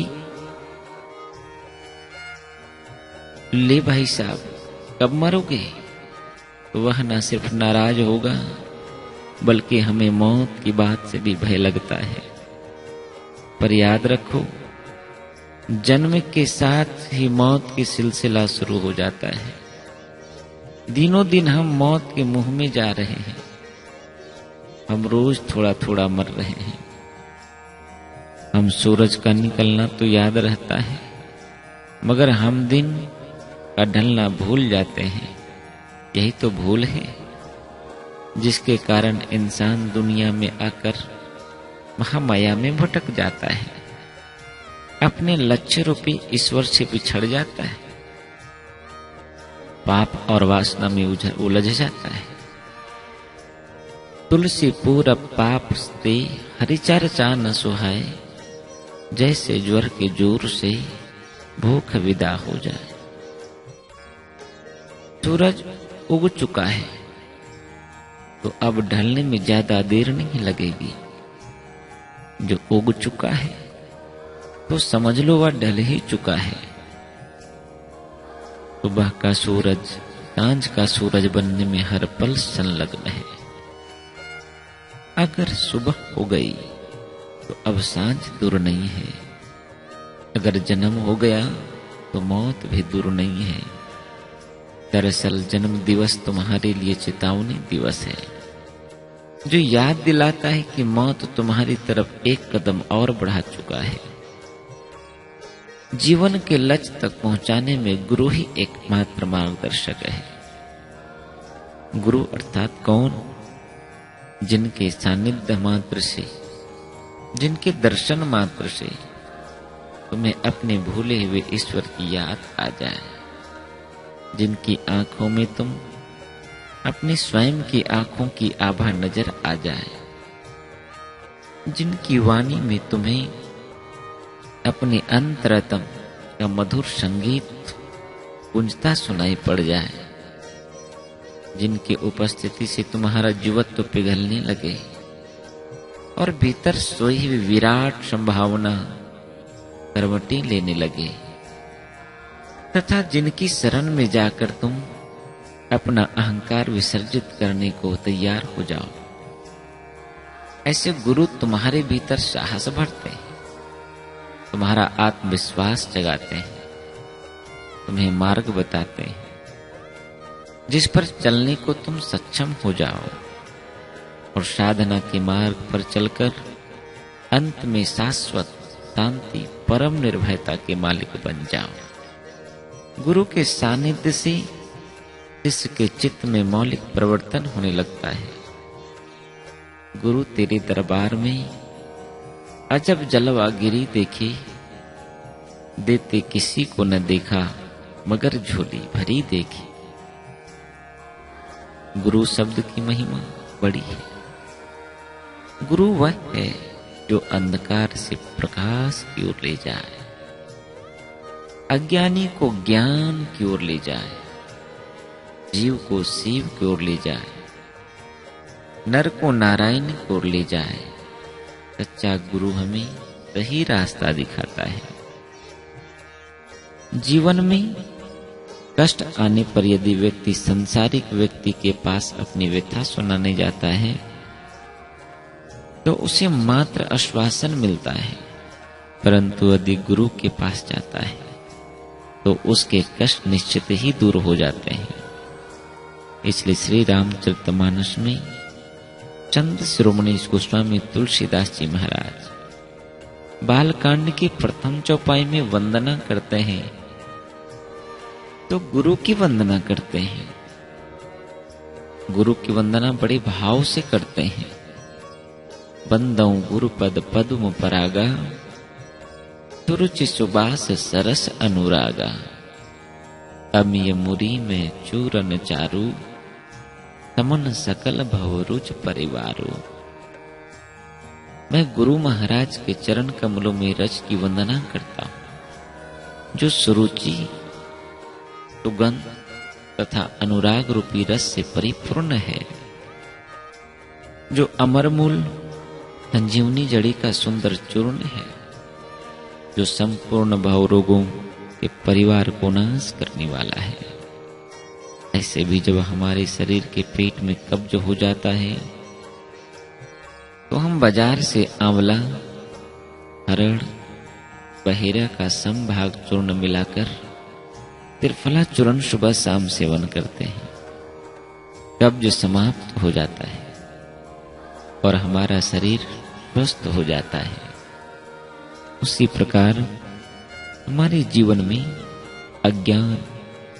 ले भाई साहब कब मरोगे, तो वह न सिर्फ नाराज होगा, बल्कि हमें मौत की बात से भी भय लगता है। पर याद रखो, जन्म के साथ ही मौत की सिलसिला शुरू हो जाता है। दिनों दिन हम मौत के मुंह में जा रहे हैं। हम रोज थोड़ा थोड़ा मर रहे हैं। हम सूरज का निकलना तो याद रहता है, मगर हम दिन का ढलना भूल जाते हैं। यही तो भूल है जिसके कारण इंसान दुनिया में आकर महामाया में भटक जाता है, अपने लक्ष्य रूपी ईश्वर से बिछड़ जाता है, पाप और वासना में उलझ जाता है। तुलसी पूरब पाप से हरिचर्चा न सुहाए, जैसे ज्वर के जोर से भूख विदा हो जाए। सूरज उग चुका है, तो अब ढलने में ज्यादा देर नहीं लगेगी। जो उग चुका है तो समझ लो वह ढल ही चुका है। सुबह का सूरज सांझ का सूरज बनने में हर पल संलग्न है। अगर सुबह हो गई तो अब सांझ दूर नहीं है। अगर जन्म हो गया तो मौत भी दूर नहीं है। दरअसल जन्म दिवस तुम्हारे लिए चेतावनी दिवस है, जो याद दिलाता है कि मौत तुम्हारी तरफ एक कदम और बढ़ा चुका है। जीवन के लक्ष्य तक पहुंचाने में गुरु ही एकमात्र मार्गदर्शक है। गुरु अर्थात कौन? जिनके सानिध्य मात्र से, जिनके दर्शन मात्र से तुम्हें अपने भूले हुए ईश्वर की याद आ जाए, जिनकी आंखों में तुम अपनी स्वयं की आंखों की आभा नजर आ जाए, जिनकी वाणी में तुम्हें अपने अंतरतम का मधुर संगीत गूंजता सुनाई पड़ जाए, जिनकी उपस्थिति से तुम्हारा जीवत्व पिघलने लगे और भीतर सोई हुई विराट संभावना करवटी लेने लगे, तथा जिनकी शरण में जाकर तुम अपना अहंकार विसर्जित करने को तैयार हो जाओ। ऐसे गुरु तुम्हारे भीतर साहस भरते हैं, तुम्हारा आत्मविश्वास जगाते हैं, तुम्हें मार्ग बताते हैं जिस पर चलने को तुम सक्षम हो जाओ, और साधना के मार्ग पर चलकर अंत में शाश्वत शांति परम निर्भयता के मालिक बन जाओ। गुरु के सानिध्य से शिष्य के चित्त में मौलिक परिवर्तन होने लगता है। गुरु तेरे दरबार में अजब जलवा गिरी देखी, देते किसी को न देखा मगर झोली भरी देखी। गुरु शब्द की महिमा बड़ी है। गुरु वह है जो अंधकार से प्रकाश की ओर ले जाए, अज्ञानी को ज्ञान की ओर ले जाए, जीव को शिव की ओर ले जाए, नर को नारायण की ओर ले जाए। सच्चा गुरु हमें सही रास्ता दिखाता है। जीवन में कष्ट आने पर यदि व्यक्ति संसारिक व्यक्ति के पास अपनी व्यथा सुनाने जाता है तो उसे मात्र आश्वासन मिलता है, परंतु यदि गुरु के पास जाता है तो उसके कष्ट निश्चित ही दूर हो जाते हैं। इसलिए श्री रामचरितमानस में चंद शिरोमणि गोस्वामी तुलसीदास जी महाराज बालकांड की प्रथम चौपाई में वंदना करते हैं तो गुरु की वंदना करते हैं। गुरु की वंदना बड़े भाव से करते हैं। बंदौ गुरु पद पद्म परागा, तुरुचि सुबास सरस अनुरागा। अमिय मुरी में चूरन चारु, तमन सकल भवरुच परिवारो। मैं गुरु महाराज के चरण कमलों में रज की वंदना करता हूं, जो सुरुचि, सुगंध तथा अनुराग रूपी रस से परिपूर्ण है, जो अमरमूल संजीवनी जड़ी का सुंदर चूर्ण है, जो संपूर्ण भाव रोगों के परिवार को नाश करने वाला है। ऐसे भी जब हमारे शरीर के पेट में कब्ज हो जाता है तो हम बाजार से आंवला, हरड़, बहेरा का समभाग चूर्ण मिलाकर त्रिफला चूर्ण सुबह शाम सेवन करते हैं। कब्ज समाप्त हो जाता है और हमारा शरीर स्वस्थ हो जाता है। उसी प्रकार हमारे जीवन में अज्ञान,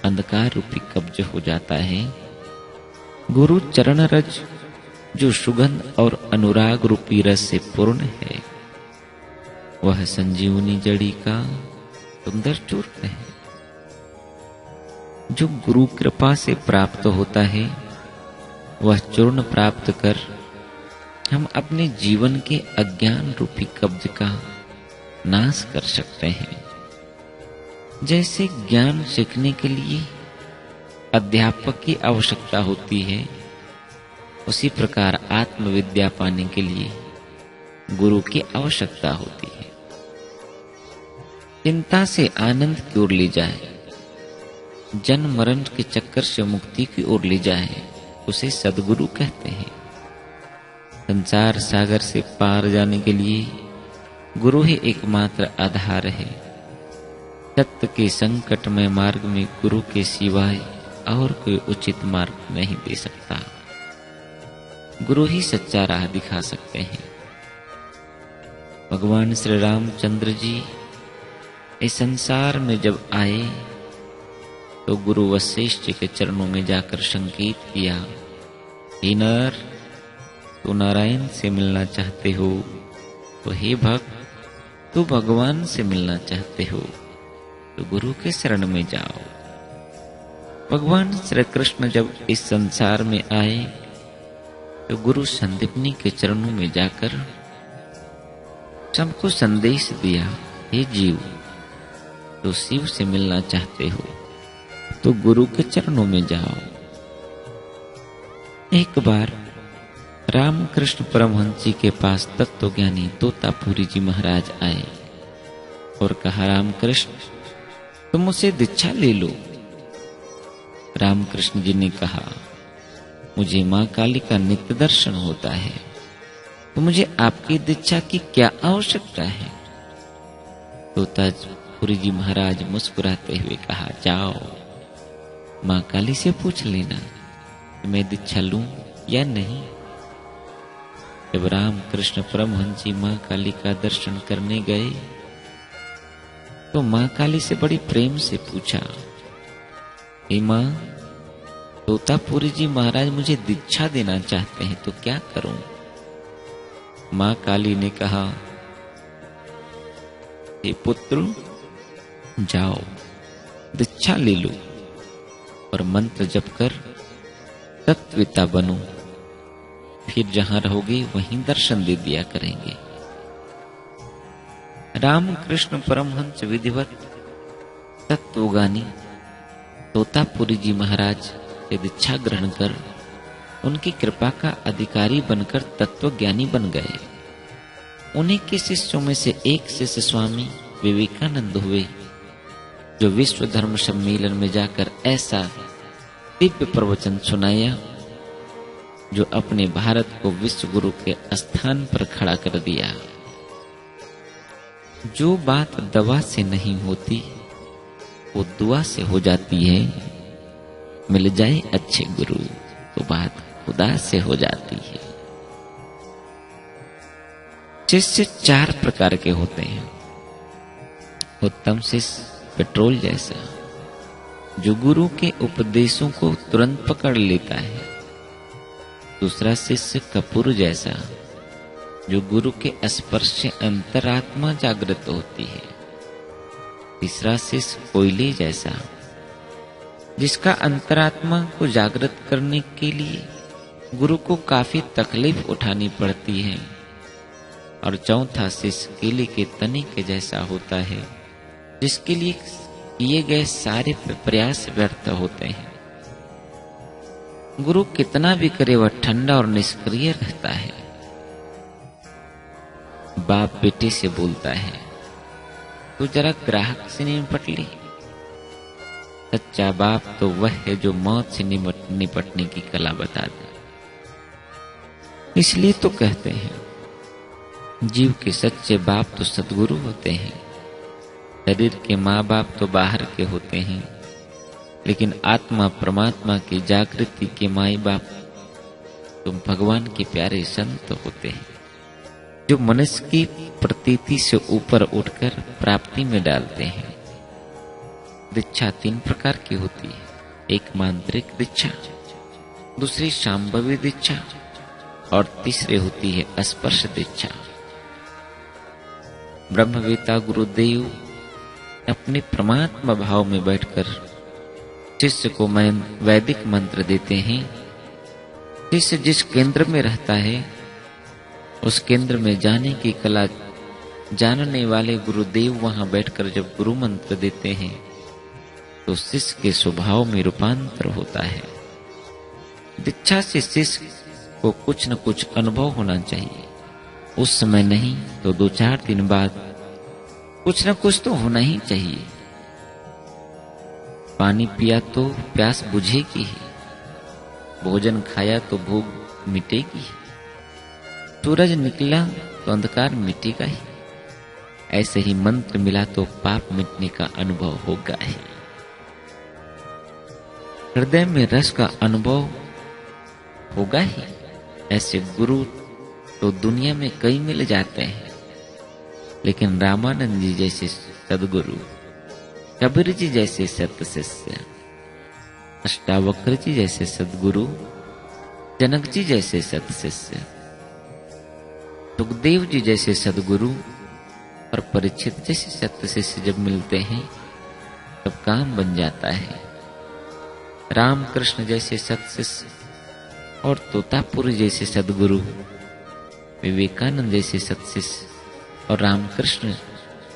अंधकार रूपी कब्ज हो जाता है। गुरु चरण रज जो सुगंध और अनुराग रूपी रस से पूर्ण है, वह संजीवनी जड़ी का सुंदर चूर्ण है, जो गुरु कृपा से प्राप्त होता है। वह चूर्ण प्राप्त कर हम अपने जीवन के अज्ञान रूपी कब्ज का नाश कर सकते हैं। जैसे ज्ञान सीखने के लिए अध्यापक की आवश्यकता होती है, उसी प्रकार आत्मविद्या पाने के लिए गुरु की आवश्यकता होती है। चिंता से आनंद की ओर ले जाए, जन्म मरण के चक्कर से मुक्ति की ओर ले जाए, उसे सद्गुरु कहते हैं। संसार सागर से पार जाने के लिए गुरु ही एकमात्र आधार है। सत्य के संकट में मार्ग में गुरु के सिवाय और कोई उचित मार्ग नहीं दे सकता। गुरु ही सच्चा राह दिखा सकते हैं। भगवान श्री रामचंद्र जी इस संसार में जब आए तो गुरु वशिष्ठ के चरणों में जाकर संकेत किया, हे नर, तू नारायण से मिलना चाहते हो तो हे भक्त, तू भगवान से मिलना चाहते हो तो गुरु के शरण में जाओ। भगवान श्री कृष्ण जब इस संसार में आए तो गुरु संदीपनी के चरणों में जाकर सबको संदेश दिया, हे जीव, तो शिव से मिलना चाहते हो तो गुरु के चरणों में जाओ। एक बार रामकृष्ण परमहंस जी के पास तत्वज्ञानी तोतापुरी जी महाराज आए और कहा, रामकृष्ण, तुम मुझसे दीक्षा ले लो। रामकृष्ण जी ने कहा, मुझे मां काली का नित्य दर्शन होता है, तो मुझे आपकी दीक्षा की क्या आवश्यकता है। तोतापुरी जी महाराज मुस्कुराते हुए कहा, जाओ मां काली से पूछ लेना कि मैं दीक्षा लूं या नहीं। जब रामकृष्ण परमहंस जी मां काली का दर्शन करने गए तो मां काली से बड़ी प्रेम से पूछा, हे मां, तोतापुरी जी महाराज मुझे दीक्षा देना चाहते हैं तो क्या करूं। मां काली ने कहा, हे पुत्र, जाओ दीक्षा ले लो और मंत्र जप कर तत्विता बनो, फिर जहां रहोगे वहीं दर्शन दे दिया करेंगे। रामकृष्ण परमहंस विधिवत तत्वज्ञानी तोतापुरी जी महाराज से दीक्षा ग्रहण कर उनकी कृपा का अधिकारी बनकर तत्वज्ञानी बन गए। उन्हीं के शिष्यों में से एक शिष्य स्वामी विवेकानंद हुए, जो विश्व धर्म सम्मेलन में जाकर ऐसा दिव्य प्रवचन सुनाया जो अपने भारत को विश्व गुरु के स्थान पर खड़ा कर दिया। जो बात दवा से नहीं होती वो दुआ से हो जाती है। मिल जाए अच्छे गुरु तो बात खुदा से हो जाती है। शिष्य 4 प्रकार के होते हैं। उत्तम शिष्य पेट्रोल जैसा, जो गुरु के उपदेशों को तुरंत पकड़ लेता है। दूसरा शिष्य कपूर जैसा, जो गुरु के स्पर्श से अंतरात्मा जागृत होती है। तीसरा शिष्य कोयले जैसा, जिसका अंतरात्मा को जागृत करने के लिए गुरु को काफी तकलीफ उठानी पड़ती है। और चौथा शिष्य केले के तने के जैसा होता है, जिसके लिए किए गए सारे प्रयास व्यर्थ होते हैं। गुरु कितना भी करे वह ठंडा और निष्क्रिय रहता है। बाप बेटे से बोलता है, तू जरा ग्राहक से निपट ले। सच्चा बाप तो वह है जो मौत से निपटने की कला बता दे। इसलिए तो कहते हैं, जीव के सच्चे बाप तो सद्गुरु होते हैं। शरीर के माँ बाप तो बाहर के होते हैं, लेकिन आत्मा परमात्मा की जागृति के माई बाप तो भगवान के प्यारे संत होते हैं, जो मनुष्य की प्रतीति से ऊपर उठकर प्राप्ति में डालते हैं। दीक्षा 3 प्रकार की होती है। एक मांत्रिक दीक्षा, दूसरी शांभवी दीक्षा और तीसरी होती है स्पर्श दीक्षा। ब्रह्मवेता गुरुदेव अपने परमात्मा भाव में बैठकर शिष्य को वैदिक मंत्र देते हैं। शिष्य जिस केंद्र में रहता है, उस केंद्र में जाने की कला जानने वाले गुरुदेव वहां बैठकर जब गुरु मंत्र देते हैं, तो शिष्य के स्वभाव में रूपांतर होता है। दीक्षा से शिष्य को कुछ न कुछ अनुभव होना चाहिए। उस समय नहीं तो 2-4 दिन बाद कुछ न कुछ तो होना ही चाहिए। पानी पिया तो प्यास बुझेगी ही, भोजन खाया तो भूख मिटेगी ही, सूरज निकला तो अंधकार मिटेगा ही। ऐसे ही मंत्र मिला तो पाप मिटने का अनुभव होगा ही। हृदय में रस का अनुभव होगा ही। ऐसे गुरु तो दुनिया में कई मिल जाते हैं, लेकिन रामानंद जी जैसे सदगुरु, कबीर जी जैसे सत शिष्य, अष्टावक्र जी जैसे सदगुरु, जनक जी जैसे सत शिष्य, सुखदेव जी जैसे सदगुरु और परीक्षित जैसे सत शिष्य जब मिलते हैं, तब काम बन जाता है। रामकृष्ण जैसे सत शिष्य और तोतापुरी जैसे सदगुरु, विवेकानंद जैसे सत्शिष्य और रामकृष्ण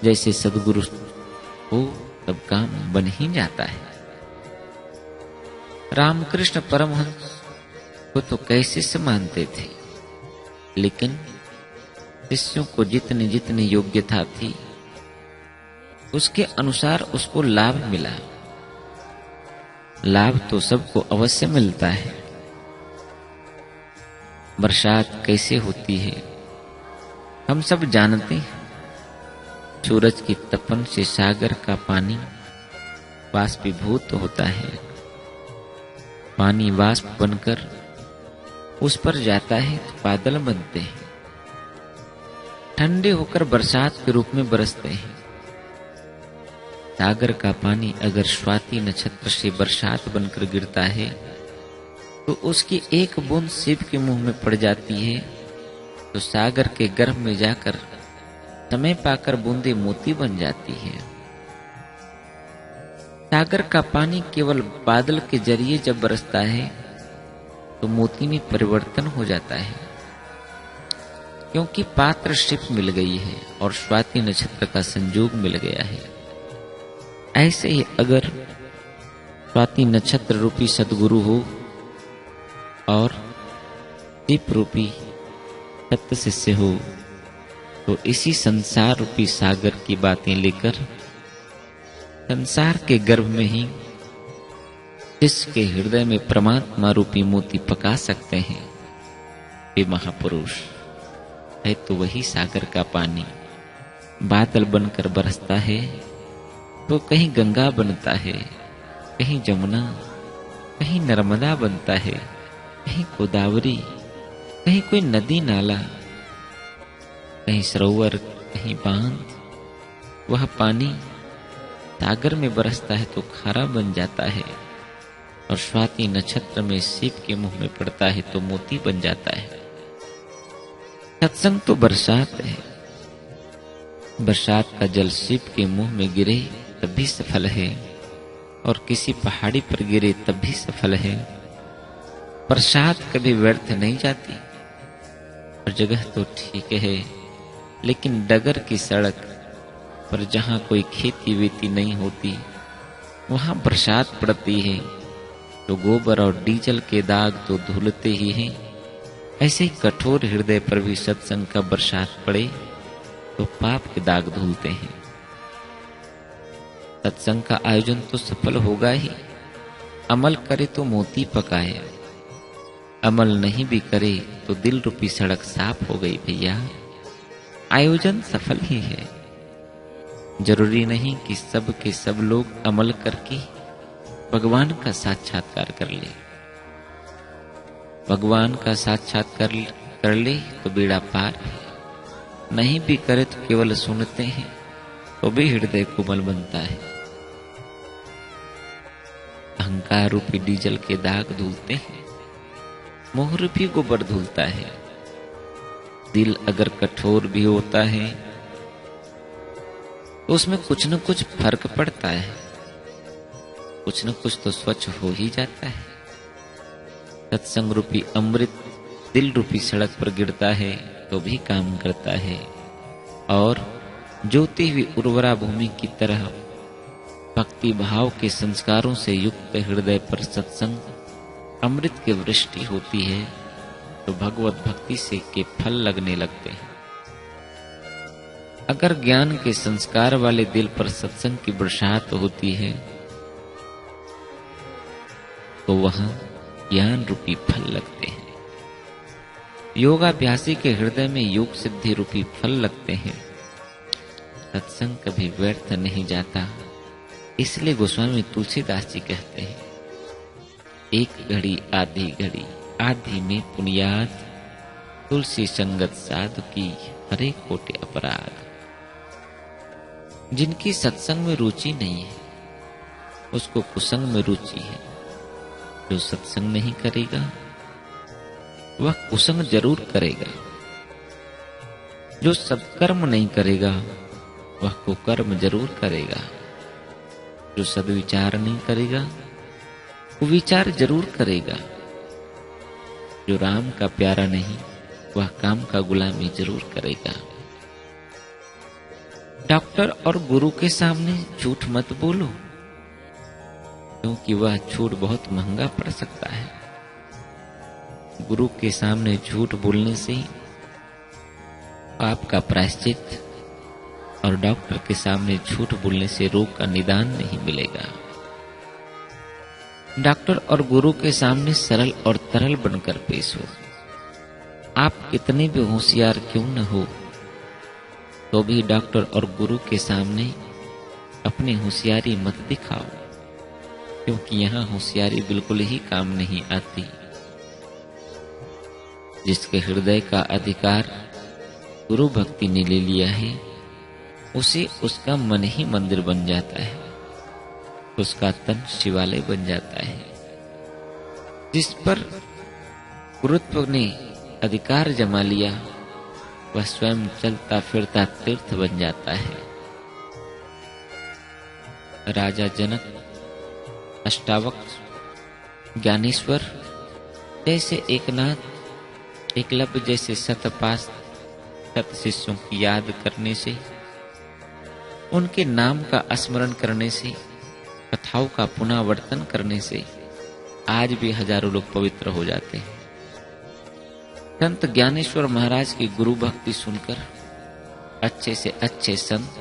जैसे सदगुरु हो, तब काम बन ही जाता है। रामकृष्ण परमहंस को तो कैसे से मानते थे, लेकिन शिष्यों को जितनी जितनी योग्यता थी, उसके अनुसार उसको लाभ मिला। लाभ तो सबको अवश्य मिलता है। बरसात कैसे होती है हम सब जानते हैं। सूरज की तपन से सागर का पानी वाष्पीभूत होता है। पानी वाष्प बनकर उस पर जाता है तो बादल बनते हैं, ठंडे होकर बरसात के रूप में बरसते हैं। सागर का पानी अगर स्वाति नक्षत्र से बरसात बनकर गिरता है, तो उसकी एक बूंद शिव के मुंह में पड़ जाती है, तो सागर के गर्भ में जाकर समय पाकर बूंदे मोती बन जाती है। सागर का पानी केवल बादल के जरिए जब बरसता है, तो मोती में परिवर्तन हो जाता है, क्योंकि पात्र शिव मिल गई है और स्वाति नक्षत्र का संयोग मिल गया है। ऐसे ही अगर स्वाति नक्षत्र रूपी सद्गुरु हो और दीप रूपी सत्य शिष्य हो, तो इसी संसार रूपी सागर की बातें लेकर संसार के गर्भ में ही शिष्य के हृदय में परमात्मा रूपी मोती पका सकते हैं। वे महापुरुष है तो वही सागर का पानी बादल बनकर बरसता है तो कहीं गंगा बनता है, कहीं जमुना, कहीं नर्मदा बनता है, कहीं गोदावरी, कहीं कोई नदी नाला, कहीं सरोवर, कहीं बांध। वह पानी सागर में बरसता है तो खारा बन जाता है, और स्वाति नक्षत्र में सीप के मुंह में पड़ता है तो मोती बन जाता है। सत्संग तो बरसात है। बरसात का जल सीप के मुंह में गिरे तब भी सफल है, और किसी पहाड़ी पर गिरे तब भी सफल है। बरसात कभी व्यर्थ नहीं जाती। और जगह तो ठीक है, लेकिन डगर की सड़क पर जहां कोई खेती वेती नहीं होती, वहां बरसात पड़ती है तो गोबर और डीजल के दाग तो धुलते ही हैं। ऐसे ही कठोर हृदय पर भी सत्संग का बरसात पड़े तो पाप के दाग धुलते हैं। सत्संग का आयोजन तो सफल होगा ही। अमल करे तो मोती पकाए, अमल नहीं भी करे तो दिल रूपी सड़क साफ हो गई भैया। आयोजन सफल ही है। जरूरी नहीं कि सब के सब लोग अमल करके भगवान का साक्षात्कार कर ले। भगवान का साक्षात्कार कर ले तो बेड़ा पार है। नहीं भी करे तो केवल सुनते हैं तो भी हृदय कोमल बनता है। अहंकार रूपी डीजल के दाग धुलते हैं, मोह रूपी गोबर धुलता है। दिल अगर कठोर भी होता है तो उसमें कुछ न कुछ फर्क पड़ता है, कुछ न कुछ तो स्वच्छ हो ही जाता है। सत्संग रूपी अमृत दिल रूपी सड़क पर गिरता है तो भी काम करता है, और ज्योति हुई उर्वरा भूमि की तरह भक्ति भाव के संस्कारों से युक्त हृदय पर सत्संग अमृत की वृष्टि होती है तो भगवत भक्ति से के फल लगने लगते हैं। अगर ज्ञान के संस्कार वाले दिल पर सत्संग की बरसात होती है तो वहां ज्ञान रूपी फल लगते हैं। योगाभ्यासी के हृदय में योग सिद्धि रूपी फल लगते हैं। सत्संग कभी व्यर्थ नहीं जाता। इसलिए गोस्वामी तुलसीदास जी कहते हैं, एक घड़ी आधी घड़ी आधी में पुनियाद, तुलसी संगत साधु की हरे कोटि अपराध। जिनकी सत्संग में रुचि नहीं है उसको कुसंग में रुचि है। जो सत्संग नहीं करेगा वह कुसंग जरूर करेगा। जो सत्कर्म नहीं करेगा वह कुकर्म जरूर करेगा। जो सद्विचार नहीं करेगा वो विचार जरूर करेगा। जो राम का प्यारा नहीं वह काम का गुलामी जरूर करेगा। डॉक्टर और गुरु के सामने झूठ मत बोलो, क्योंकि वह झूठ बहुत महंगा पड़ सकता है। गुरु के सामने झूठ बोलने से पाप का प्रायश्चित, और डॉक्टर के सामने झूठ बोलने से रोग का निदान नहीं मिलेगा। डॉक्टर और गुरु के सामने सरल और तरल बनकर पेश हो। आप कितने भी होशियार क्यों न हो तो भी डॉक्टर और गुरु के सामने अपनी होशियारी मत दिखाओ, क्योंकि यहां होशियारी बिल्कुल ही काम नहीं आती। जिसके हृदय का अधिकार गुरु भक्ति ने ले लिया है उसे उसका मन ही मंदिर बन जाता है, उसका तन शिवालय बन जाता है। जिस पर गुरुत्व ने अधिकार जमा लिया वह स्वयं चलता फिरता तीर्थ बन जाता है। राजा जनक, अष्टावक्र, ज्ञानेश्वर जैसे एकनाथ, एकलव्य जैसे शतपास शत शिष्यों की याद करने से, उनके नाम का स्मरण करने से, कथाओं का पुनरावर्तन करने से आज भी हजारों लोग पवित्र हो जाते हैं। संत ज्ञानेश्वर महाराज की गुरु भक्ति सुनकर अच्छे से अच्छे संत,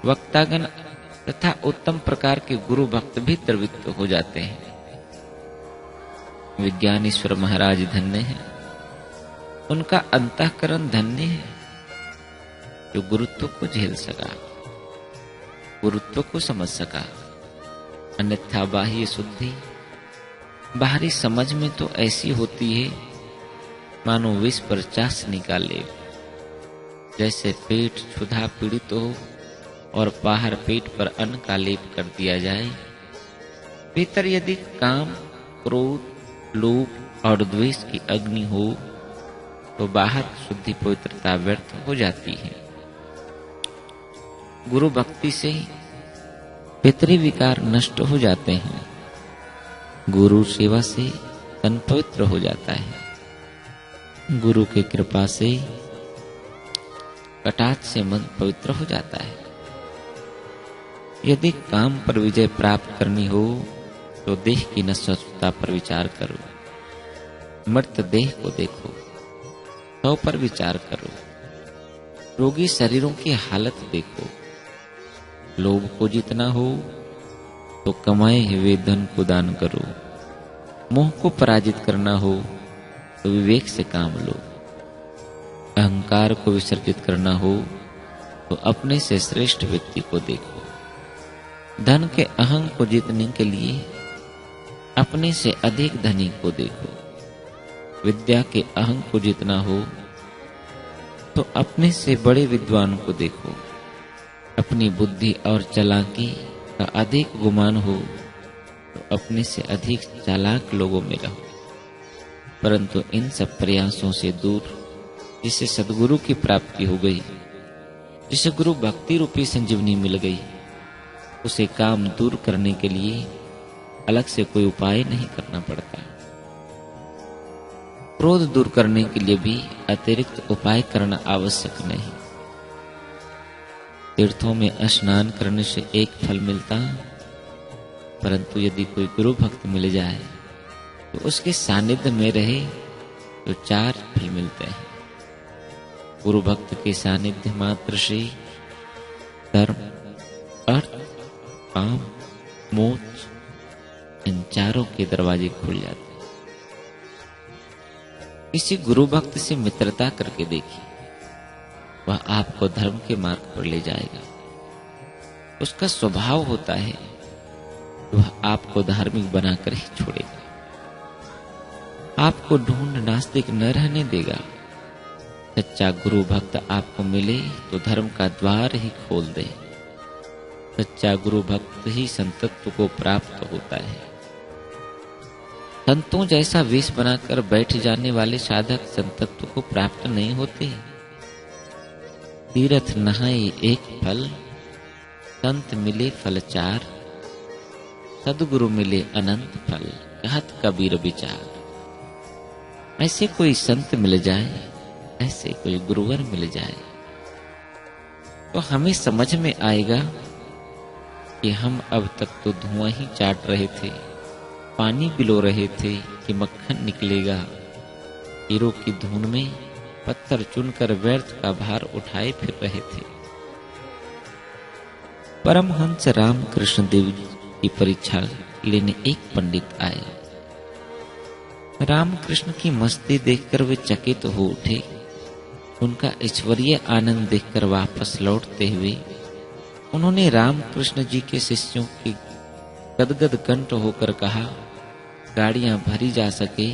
वक्तागण तथा उत्तम प्रकार के गुरु भक्त भी द्रवित हो जाते हैं। विज्ञानेश्वर महाराज धन्य है, उनका अंतःकरण धन्य है। जो गुरुत्व को झेल सका, गुरुत्व को समझ सका। अन्यथा बाह्य शुद्धि बाहरी समझ में तो ऐसी होती है मानो विष पर चाशनी का लेप। जैसे पेट क्षुधा पीड़ित हो और बाहर पेट पर अन्न का लेप कर दिया जाए, भीतर यदि काम, क्रोध, लोभ और द्वेष की अग्नि हो तो बाहर शुद्धि पवित्रता व्यर्थ हो जाती है। गुरु भक्ति से पितरी विकार नष्ट हो जाते हैं। गुरु सेवा से तन पवित्र हो जाता है। गुरु की कृपा से कटाक्ष से मन पवित्र हो जाता है। यदि काम पर विजय प्राप्त करनी हो तो देह की नश्वरता पर विचार करो। मृत देह को देखो, शव पर विचार करो। रोगी शरीरों की हालत देखो। लोभ को जीतना हो तो कमाए हुए धन को दान करो। मोह को पराजित करना हो तो विवेक से काम लो। अहंकार को विसर्जित करना हो तो अपने से श्रेष्ठ व्यक्ति को देखो। धन के अहं को जीतने के लिए अपने से अधिक धनी को देखो। विद्या के अहं को जीतना हो तो अपने से बड़े विद्वान को देखो। अपनी बुद्धि और चालाकी का अधिक गुमान हो तो अपने से अधिक चालाक लोगों में रहो। परंतु इन सब प्रयासों से दूर जिसे सद्गुरु की प्राप्ति हो गई, जिसे गुरु भक्ति रूपी संजीवनी मिल गई, उसे काम दूर करने के लिए अलग से कोई उपाय नहीं करना पड़ता। क्रोध दूर करने के लिए भी अतिरिक्त उपाय करना आवश्यक नहीं। तीर्थों में स्नान करने से एक फल मिलता, परंतु यदि कोई गुरु भक्त मिल जाए तो उसके सानिध्य में रहे तो 4 फल मिलते हैं। गुरु भक्त के सानिध्य मात्र से धर्म, अर्थ, काम, मोक्ष इन चारों के दरवाजे खुल जाते हैं। किसी गुरु भक्त से मित्रता करके देखिए, वह आपको धर्म के मार्ग पर ले जाएगा। उसका स्वभाव होता है वह आपको धार्मिक बनाकर ही छोड़ेगा। आपको ढूंढ नास्तिक न रहने देगा। सच्चा गुरु भक्त आपको मिले तो धर्म का द्वार ही खोल दे। सच्चा गुरु भक्त ही संतत्व को प्राप्त होता है। संतों जैसा वेश बनाकर बैठ जाने वाले साधक संतत्व को प्राप्त नहीं होते। तीर्थ नहाए एक फल, संत मिले फल 4, सदगुरु मिले अनंत फल, कहत कबीर विचार। ऐसे कोई संत मिल जाए, ऐसे कोई गुरुवर मिल जाए तो हमें समझ में आएगा कि हम अब तक तो धुआं ही चाट रहे थे, पानी पिलो रहे थे कि मक्खन निकलेगा। हीरो की धुन में पत्थर चुनकर व्यर्थ का भार उठाए फिर रहे थे। परमहंस रामकृष्ण देव की परीक्षा लेने एक पंडित आए। रामकृष्ण की मस्ती देखकर वे चकित हो उठे। उनका ऐश्वर्य आनंद देखकर वापस लौटते हुए उन्होंने रामकृष्ण जी के शिष्यों की गदगद कंठ होकर कहा, गाड़ियां भरी जा सके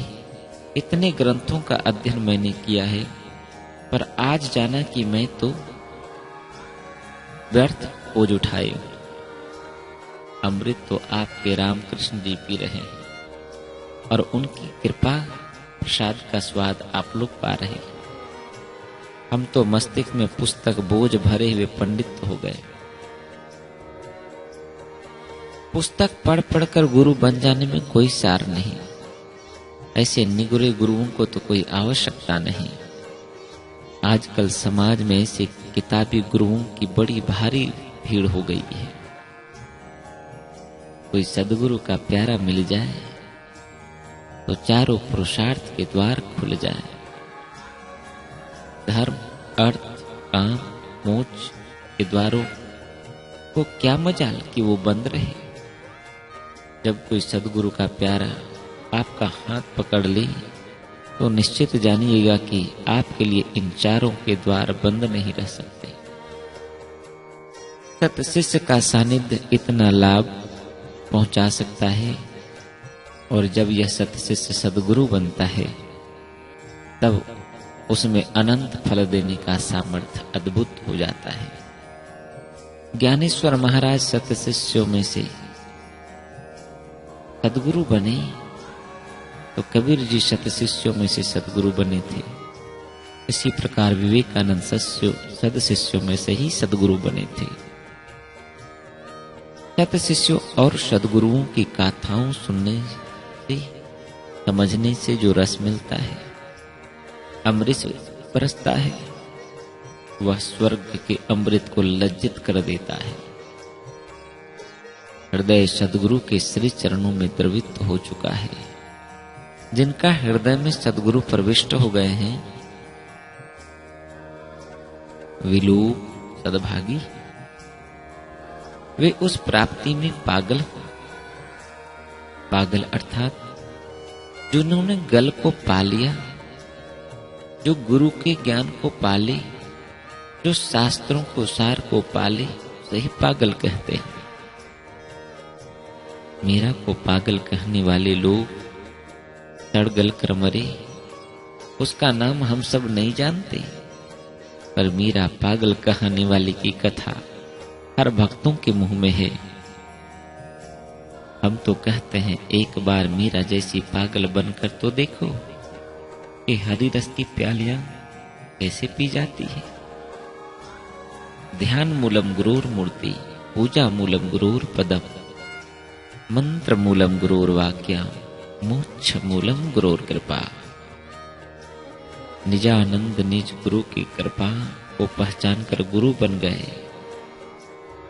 इतने ग्रंथों का अध्ययन मैंने किया है, पर आज जाना कि मैं तो व्यर्थ बोझ उठाए हूं। अमृत तो आपके रामकृष्ण जी पी रहे हैं और उनकी कृपा प्रसाद का स्वाद आप लोग पा रहे हैं। हम तो मस्तिष्क में पुस्तक बोझ भरे हुए पंडित हो गए। पुस्तक पढ़ पढ़कर गुरु बन जाने में कोई सार नहीं। ऐसे निगुरे गुरुओं को तो कोई आवश्यकता नहीं। आजकल समाज में ऐसे किताबी गुरुओं की बड़ी भारी भीड़ हो गई है। कोई सदगुरु का प्यारा मिल जाए तो चारों पुरुषार्थ के द्वार खुल जाए। धर्म, अर्थ, काम, मोक्ष के द्वारों को क्या मजाल कि वो बंद रहे। जब कोई सदगुरु का प्यारा आपका हाथ पकड़ ले तो निश्चित जानिएगा कि आपके लिए इन चारों के द्वार बंद नहीं रह सकते। सत शिष्य का सानिध्य इतना लाभ पहुंचा सकता है, और जब यह सत शिष्य सद्गुरु बनता है तब उसमें अनंत फल देने का सामर्थ्य अद्भुत हो जाता है। ज्ञानेश्वर महाराज सत शिष्यों में से सद्गुरु बने, तो कबीर जी सत शिष्यों में से सद्गुरु बने थे। इसी प्रकार विवेकानंद सद शिष्यों में से ही सद्गुरु बने थे। सत शिष्यों और सद्गुरुओं की गाथाओं सुनने से, समझने से जो रस मिलता है, अमृत बरसता है, वह स्वर्ग के अमृत को लज्जित कर देता है। हृदय सद्गुरु के श्री चरणों में द्रवित हो चुका है। जिनका हृदय में सद्गुरु प्रविष्ट हो गए हैं, वे लोग सद्भागी, वे उस प्राप्ति में पागल अर्थात जिन्होंने गल को पा लिया, जो गुरु के ज्ञान को पाले, जो शास्त्रों को सार को पाले, सही पागल कहते हैं। मीरा को पागल कहने वाले लोग सड़गल कर मरे, उसका नाम हम सब नहीं जानते, पर मीरा पागल कहने वाले की कथा हर भक्तों के मुंह में है। हम तो कहते हैं एक बार मीरा जैसी पागल बनकर तो देखो कि हरी रस की प्यालियां कैसे पी जाती है। ध्यान मूलम गुरुर मूर्ति, पूजा मूलम गुरुर पदम, मंत्र मूलम गुरुर वाक्या, मोक्ष मूलम गुरुर कृपा। निजानंद निज गुरु की कृपा को पहचान कर गुरु बन गए।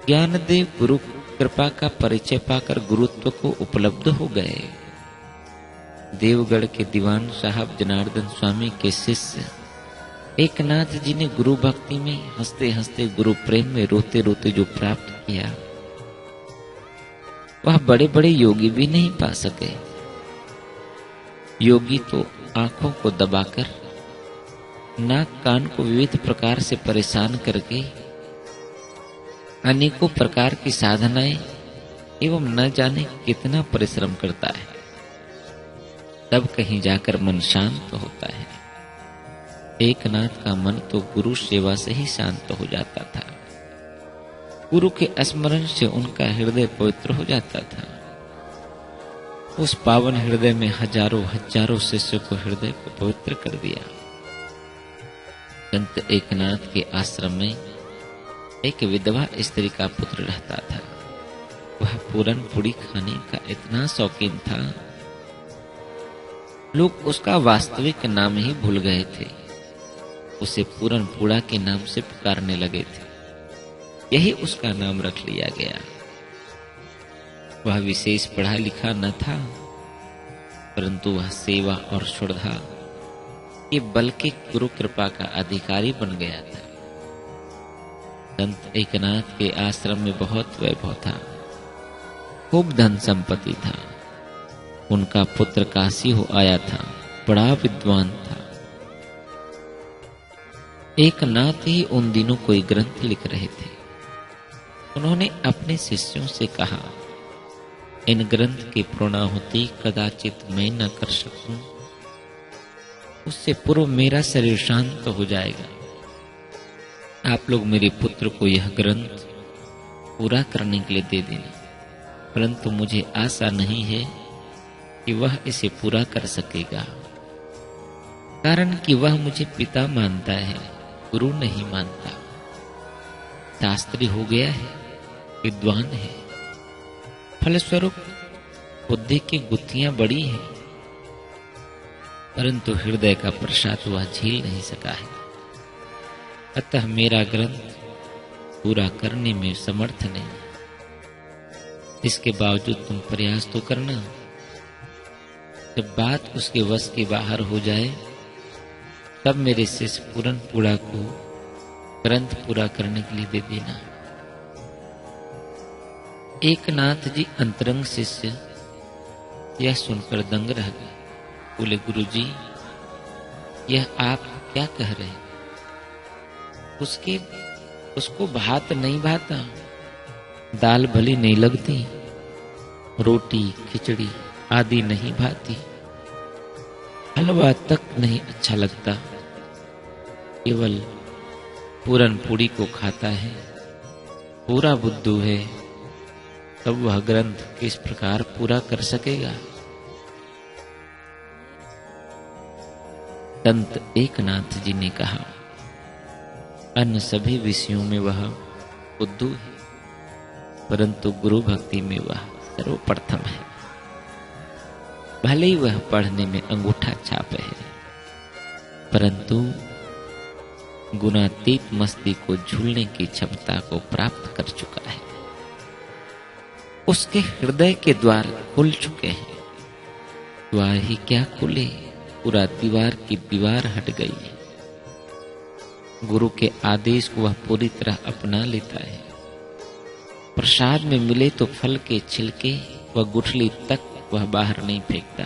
ज्ञानदेव गुरु कृपा का परिचय पाकर गुरुत्व को उपलब्ध हो गए। देवगढ़ के दीवान साहब जनार्दन स्वामी के शिष्य एकनाथ जी ने गुरु भक्ति में हंसते हंसते, गुरु प्रेम में रोते रोते जो प्राप्त किया, वह बड़े बड़े योगी भी नहीं पा सके। योगी तो आंखों को दबाकर, नाक कान को विविध प्रकार से परेशान करके, अनेकों प्रकार की साधनाएं एवं न जाने कितना परिश्रम करता है, तब कहीं जाकर मन शांत होता है। एकनाथ का मन तो गुरु सेवा से ही शांत हो जाता था। गुरु के स्मरण से उनका हृदय पवित्र हो जाता था। उस पावन हृदय में हजारों हजारों शिष्यों को हृदय को पवित्र कर दिया। संत एकनाथ के आश्रम में एक विधवा स्त्री का पुत्र रहता था। वह पूरन पूड़ी खाने का इतना शौकीन था, लोग उसका वास्तविक नाम ही भूल गए थे। उसे पूरन पूड़ा के नाम से पुकारने लगे थे। यही उसका नाम रख लिया गया। वह विशेष पढ़ा लिखा न था, परंतु वह सेवा और श्रद्धा के बल के गुरु कृपा का अधिकारी बन गया था। संत एकनाथ के आश्रम में बहुत वैभव था, खूब धन संपत्ति था। उनका पुत्र काशी हो आया था, बड़ा विद्वान था। एकनाथ ही उन दिनों कोई ग्रंथ लिख रहे थे। उन्होंने अपने शिष्यों से कहा, इन ग्रंथ की पूर्णाहुति कदाचित मैं न कर सकूं, उससे पूर्व मेरा शरीर शांत हो जाएगा। आप लोग मेरे पुत्र को यह ग्रंथ पूरा करने के लिए दे देना, परंतु मुझे आशा नहीं है कि वह इसे पूरा कर सकेगा, कारण कि वह मुझे पिता मानता है, गुरु नहीं मानता। शास्त्री हो गया है, विद्वान है, फलस्वरूप बुद्धि की गुत्थियां बड़ी हैं, परंतु हृदय का प्रसाद वह झेल नहीं सका है। अतः मेरा ग्रंथ पूरा करने में समर्थ नहीं। इसके बावजूद तुम प्रयास तो करना। जब बात उसके वश के बाहर हो जाए, तब मेरे शिष्य पूरन पूड़ा को ग्रंथ पूरा करने के लिए दे देना। एकनाथ जी अंतरंग शिष्य यह सुनकर दंग रह गए। बोले, गुरुजी, यह आप क्या कह रहे हैं? उसको भात नहीं भाता, दाल भली नहीं लगती, रोटी खिचड़ी आदि नहीं भाती, हलवा तक नहीं अच्छा लगता, केवल पूरन पूड़ी को खाता है, पूरा बुद्धू है, तब वह ग्रंथ किस प्रकार पूरा कर सकेगा। संत एकनाथ जी ने कहा, अन्य सभी विषयों में वह बुद्धू है, परंतु गुरु भक्ति में वह सर्वप्रथम है। भले ही वह पढ़ने में अंगूठा छाप है, परंतु गुणातीत मस्ती को झूलने की क्षमता को प्राप्त कर चुका है। उसके हृदय के द्वार खुल चुके हैं। द्वार ही क्या खुले, पूरा दीवार की दीवार हट गई। गुरु के आदेश को वह पूरी तरह अपना लेता है। प्रसाद में मिले तो फल के छिलके व गुठली तक वह बाहर नहीं फेंकता।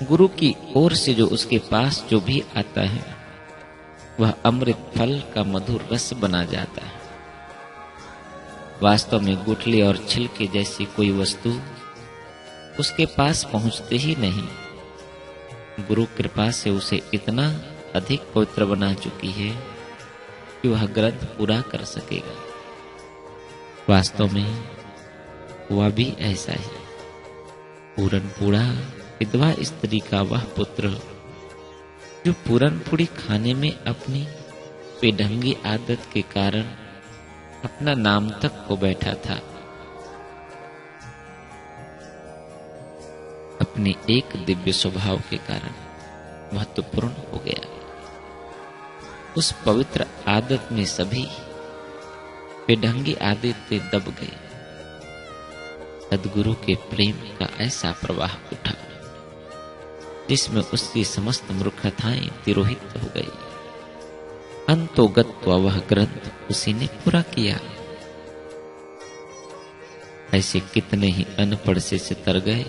गुरु की ओर से जो उसके पास जो भी आता है, वह अमृत फल का मधुर रस बना जाता है। वास्तव में गुठली और छिलके जैसी कोई वस्तु उसके पास पहुंचते ही नहीं। गुरु कृपा से उसे इतना अधिक पवित्र बना चुकी है कि वह ग्रंथ पूरा कर सकेगा। वास्तव में वह भी ऐसा ही पूरन पूड़ा विधवा स्त्री का वह पुत्र जो पूरन पूड़ी खाने में अपनी बेढंगी आदत के कारण अपना नाम तक खो बैठा था, अपने एक दिव्य स्वभाव के कारण महत्वपूर्ण हो गया। उस पवित्र आदत में सभी बेढंगी आदतें दब गई। सद्गुरु के प्रेम का ऐसा प्रवाह उठा जिसमें उसकी समस्त मूर्खताएं तिरोहित हो गई। अंतोगत्वा वह ग्रंथ उसी ने पूरा किया। ऐसे कितने ही अनपढ़ शिष्य तर गए,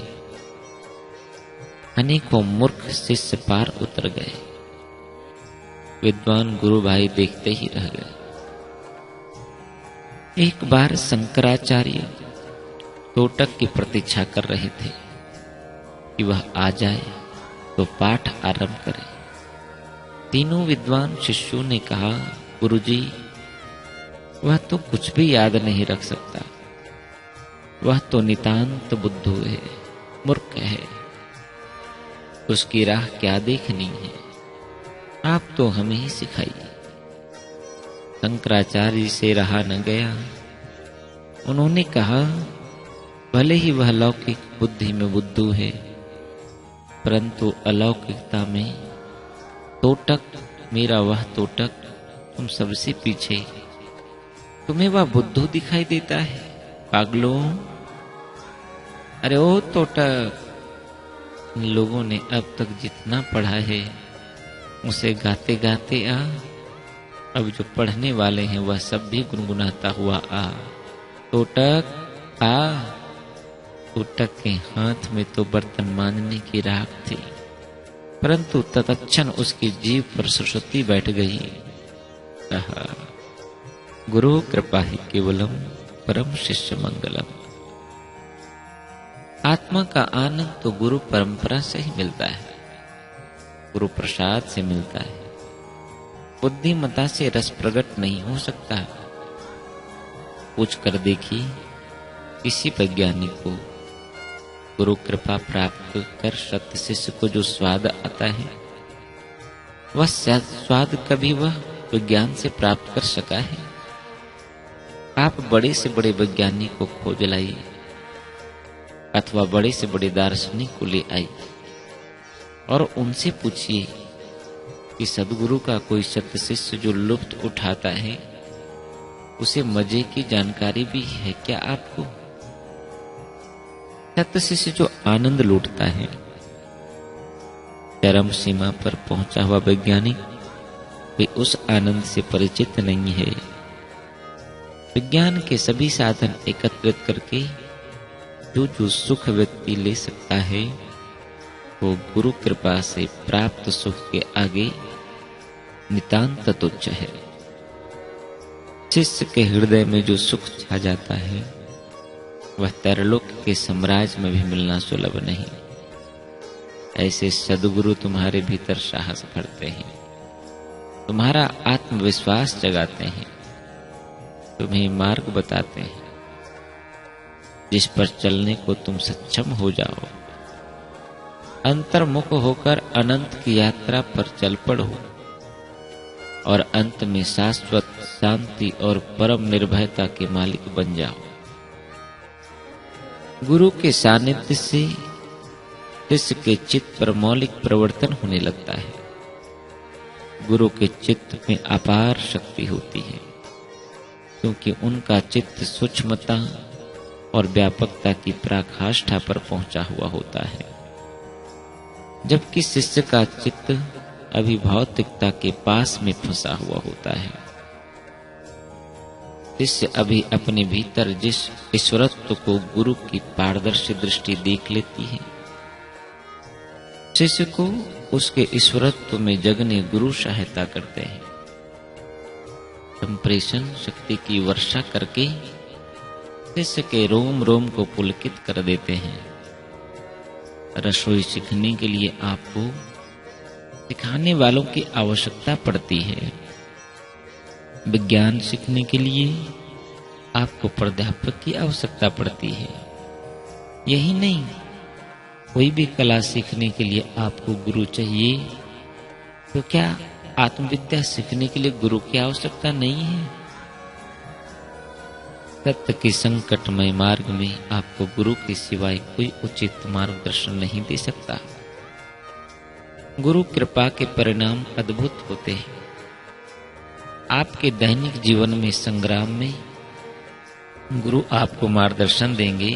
अनेकों मूर्ख शिष्य पार उतर गए। विद्वान गुरु भाई देखते ही रह गए। एक बार शंकराचार्य तोटक की प्रतीक्षा कर रहे थे कि वह आ जाए तो पाठ आरंभ करे। तीनों विद्वान शिष्यों ने कहा, गुरुजी, वह तो कुछ भी याद नहीं रख सकता, वह तो नितांत बुद्धू है, मूर्ख है, उसकी राह क्या देखनी है, आप तो हमें ही सिखाइए। शंकराचार्य से रहा न गया। उन्होंने कहा, भले ही वह लौकिक बुद्धि में बुद्धू है, परंतु अलौकिकता में तोटक, मेरा वह तोटक तुम सबसे पीछे, तुम्हें वह बुद्धू दिखाई देता है, पागलों। अरे ओ तोटक, इन लोगों ने अब तक जितना पढ़ा है उसे गाते गाते आ, अब जो पढ़ने वाले हैं वह सब भी गुनगुनाता हुआ आ। तोटक आ। तोटक के हाथ में तो बर्तन मांजने की राख थी, परंतु तत्क्षण उसकी जीभ पर सरस्वती बैठ गई। कहा, गुरु कृपा ही केवलम परम शिष्य मंगलम। आत्मा का आनंद तो गुरु परंपरा से ही मिलता है, गुरु प्रसाद से मिलता है। बुद्धिमता से रस प्रकट नहीं हो सकता। पूछ कर देखी किसी वैज्ञानिक को, गुरु कृपा प्राप्त कर सत्य शिष्य को जो स्वाद आता है, वह स्वाद कभी वह विज्ञान से प्राप्त कर सका है? आप बड़े से बड़े वैज्ञानिक को खोज लाइए अथवा बड़े से बड़े दार्शनिक को ले आइए और उनसे पूछिए कि सद्गुरु का कोई सत्य शिष्य जो लुत्फ उठाता है, उसे मजे की जानकारी भी है क्या आपको? सत्य शिष्य जो आनंद लूटता है, चरम सीमा पर पहुंचा हुआ वैज्ञानिक भी उस आनंद से परिचित नहीं है। विज्ञान के सभी साधन एकत्रित करके जो सुख व्यक्ति ले सकता है, वो गुरु कृपा से प्राप्त सुख के आगे नितांत तुच्छ है। शिष्य के हृदय में जो सुख छा जाता है वह तरलोक के साम्राज्य में भी मिलना सुलभ नहीं। ऐसे सद्गुरु तुम्हारे भीतर साहस भरते हैं, तुम्हारा आत्मविश्वास जगाते हैं, तुम्हें मार्ग बताते हैं जिस पर चलने को तुम सक्षम हो जाओ। अंतर्मुख होकर अनंत की यात्रा पर चल पड़ो और अंत में शाश्वत शांति और परम निर्भयता के मालिक बन जाओ। गुरु के सानिध्य से शिष्य के चित्त पर मौलिक परिवर्तन होने लगता है। गुरु के चित्त में अपार शक्ति होती है, क्योंकि उनका चित्त सूक्ष्मता और व्यापकता की पराकाष्ठा पर पहुंचा हुआ होता है, जबकि शिष्य का चित्त अभी भौतिकता के पास में फंसा हुआ होता है। शिष्य अभी अपने भीतर जिस ईश्वरत्व को गुरु की पारदर्शी दृष्टि देख लेती है, शिष्य को उसके ईश्वरत्व में जगने गुरु सहायता करते हैं। संप्रेषण शक्ति की वर्षा करके शिष्य के रोम रोम को पुलकित कर देते हैं। रसोई सीखने के लिए आपको सिखाने वालों की आवश्यकता पड़ती है। विज्ञान सीखने के लिए आपको प्राध्यापक की आवश्यकता पड़ती है। यही नहीं, कोई भी कला सीखने के लिए आपको गुरु चाहिए, तो क्या आत्मविद्या सीखने के लिए गुरु की आवश्यकता नहीं है? सत्य के संकटमय मार्ग में आपको गुरु के सिवाय कोई उचित मार्गदर्शन नहीं दे सकता। गुरु कृपा के परिणाम अद्भुत होते हैं। आपके दैनिक जीवन में संग्राम में गुरु आपको मार्गदर्शन देंगे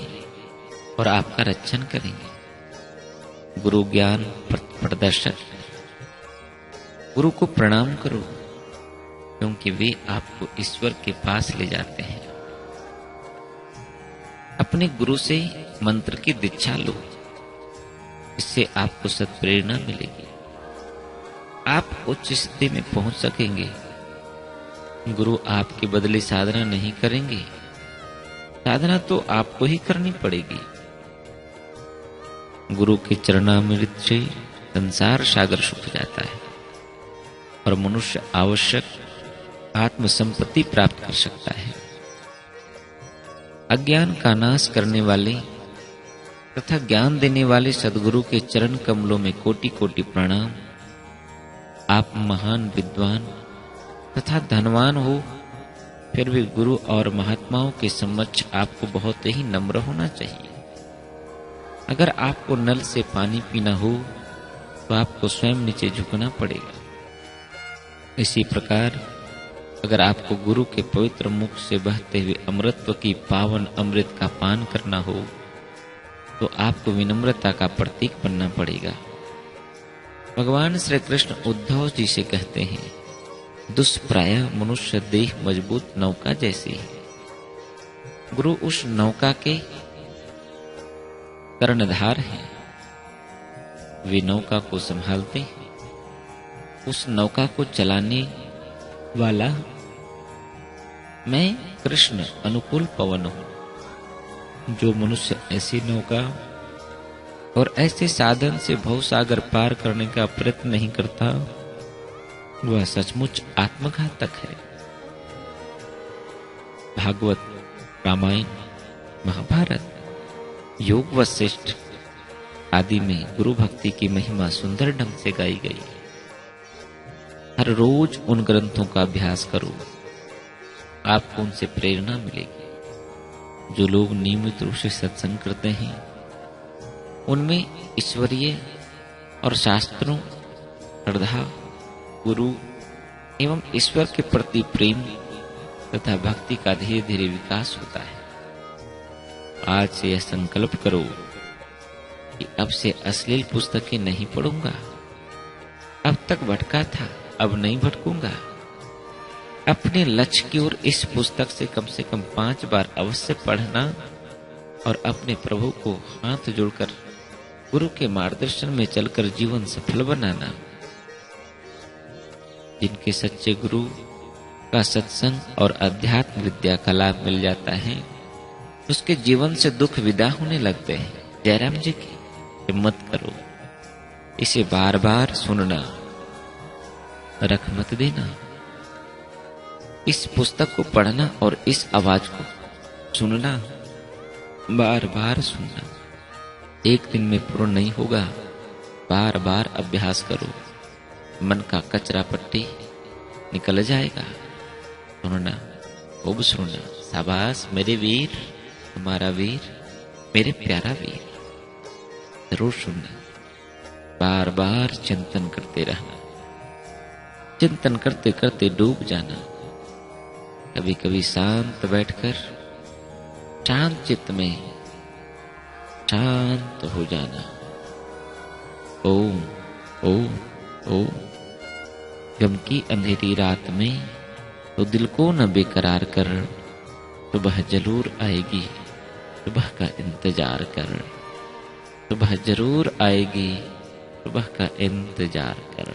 और आपका रक्षण करेंगे। गुरु ज्ञान प्रदर्शक। गुरु को प्रणाम करो, क्योंकि वे आपको ईश्वर के पास ले जाते हैं। अपने गुरु से मंत्र की दीक्षा लो, इससे आपको सत्प्रेरणा मिलेगी। आप उच्च स्थिति में पहुंच सकेंगे। गुरु आपके बदले साधना नहीं करेंगे, साधना तो आपको ही करनी पड़ेगी। गुरु के चरणामृत से संसार सागर सूख जाता है और मनुष्य आवश्यक आत्म संपत्ति प्राप्त कर सकता है। अज्ञान का नाश करने वाले तथा ज्ञान देने वाले सद्गुरु के चरण कमलों में कोटि कोटि प्रणाम। आप महान विद्वान तथा धनवान हो, फिर भी गुरु और महात्माओं के समक्ष आपको बहुत ही नम्र होना चाहिए। अगर आपको नल से पानी पीना हो तो आपको स्वयं नीचे झुकना पड़ेगा। इसी प्रकार अगर आपको गुरु के पवित्र मुख से बहते हुए अमृतत्व की पावन अमृत का पान करना हो तो आपको विनम्रता का प्रतीक बनना पड़ेगा। भगवान श्री कृष्ण उद्धव जी से कहते हैं, दुष्प्राय मनुष्य देह मजबूत नौका जैसी है। गुरु उस नौका के कर्णधार हैं। वे नौका को संभालते हैं। उस नौका को चलाने वाला मैं कृष्ण अनुकूल पवन हूं। जो मनुष्य ऐसी नौका और ऐसे साधन से भवसागर पार करने का प्रयत्न नहीं करता, वह सचमुच आत्मघातक है। भागवत, रामायण, महाभारत, योग वशिष्ठ आदि में गुरु भक्ति की महिमा सुंदर ढंग से गाई गई। हर रोज उन ग्रंथों का अभ्यास करो, आपको उनसे प्रेरणा मिलेगी। जो लोग नियमित रूप से सत्संग करते हैं उनमें ईश्वरीय और शास्त्रों, श्रद्धा, गुरु एवं ईश्वर के प्रति प्रेम तथा भक्ति का धीरे धीरे विकास होता है। आज से यह संकल्प करो कि अब से अश्लील पुस्तकें नहीं पढ़ूंगा। अब तक भटका था, अब नहीं भटकूंगा। अपने लक्ष्य की ओर इस पुस्तक से कम 5 बार अवश्य पढ़ना और अपने प्रभु को हाथ जोड़कर गुरु के मार्गदर्शन में चलकर जीवन सफल बनाना। जिनके सच्चे गुरु का सत्संग और अध्यात्म विद्या का लाभ मिल जाता है, उसके जीवन से दुख विदा होने लगते हैं। जयराम जी की हिम्मत करो, इसे बार बार सुनना, रख मत देना। इस पुस्तक को पढ़ना और इस आवाज को सुनना, बार बार सुनना। एक दिन में पूर्ण नहीं होगा, बार बार अभ्यास करो, मन का कचरा पट्टी निकल जाएगा। सुनना, खूब सुनना। शाबाश मेरे वीर, तुम्हारा वीर, मेरे प्यारा वीर। जरूर सुनना, बार बार चिंतन करते रहना, चिंतन करते करते डूब जाना। कभी कभी शांत बैठकर शांत चित्त में शांत हो जाना। ओम ओम ओम। गम की अंधेरी रात में तो दिल को न बेकरार कर, सुबह जरूर आएगी, सुबह का इंतजार कर। सुबह जरूर आएगी, सुबह का इंतजार कर।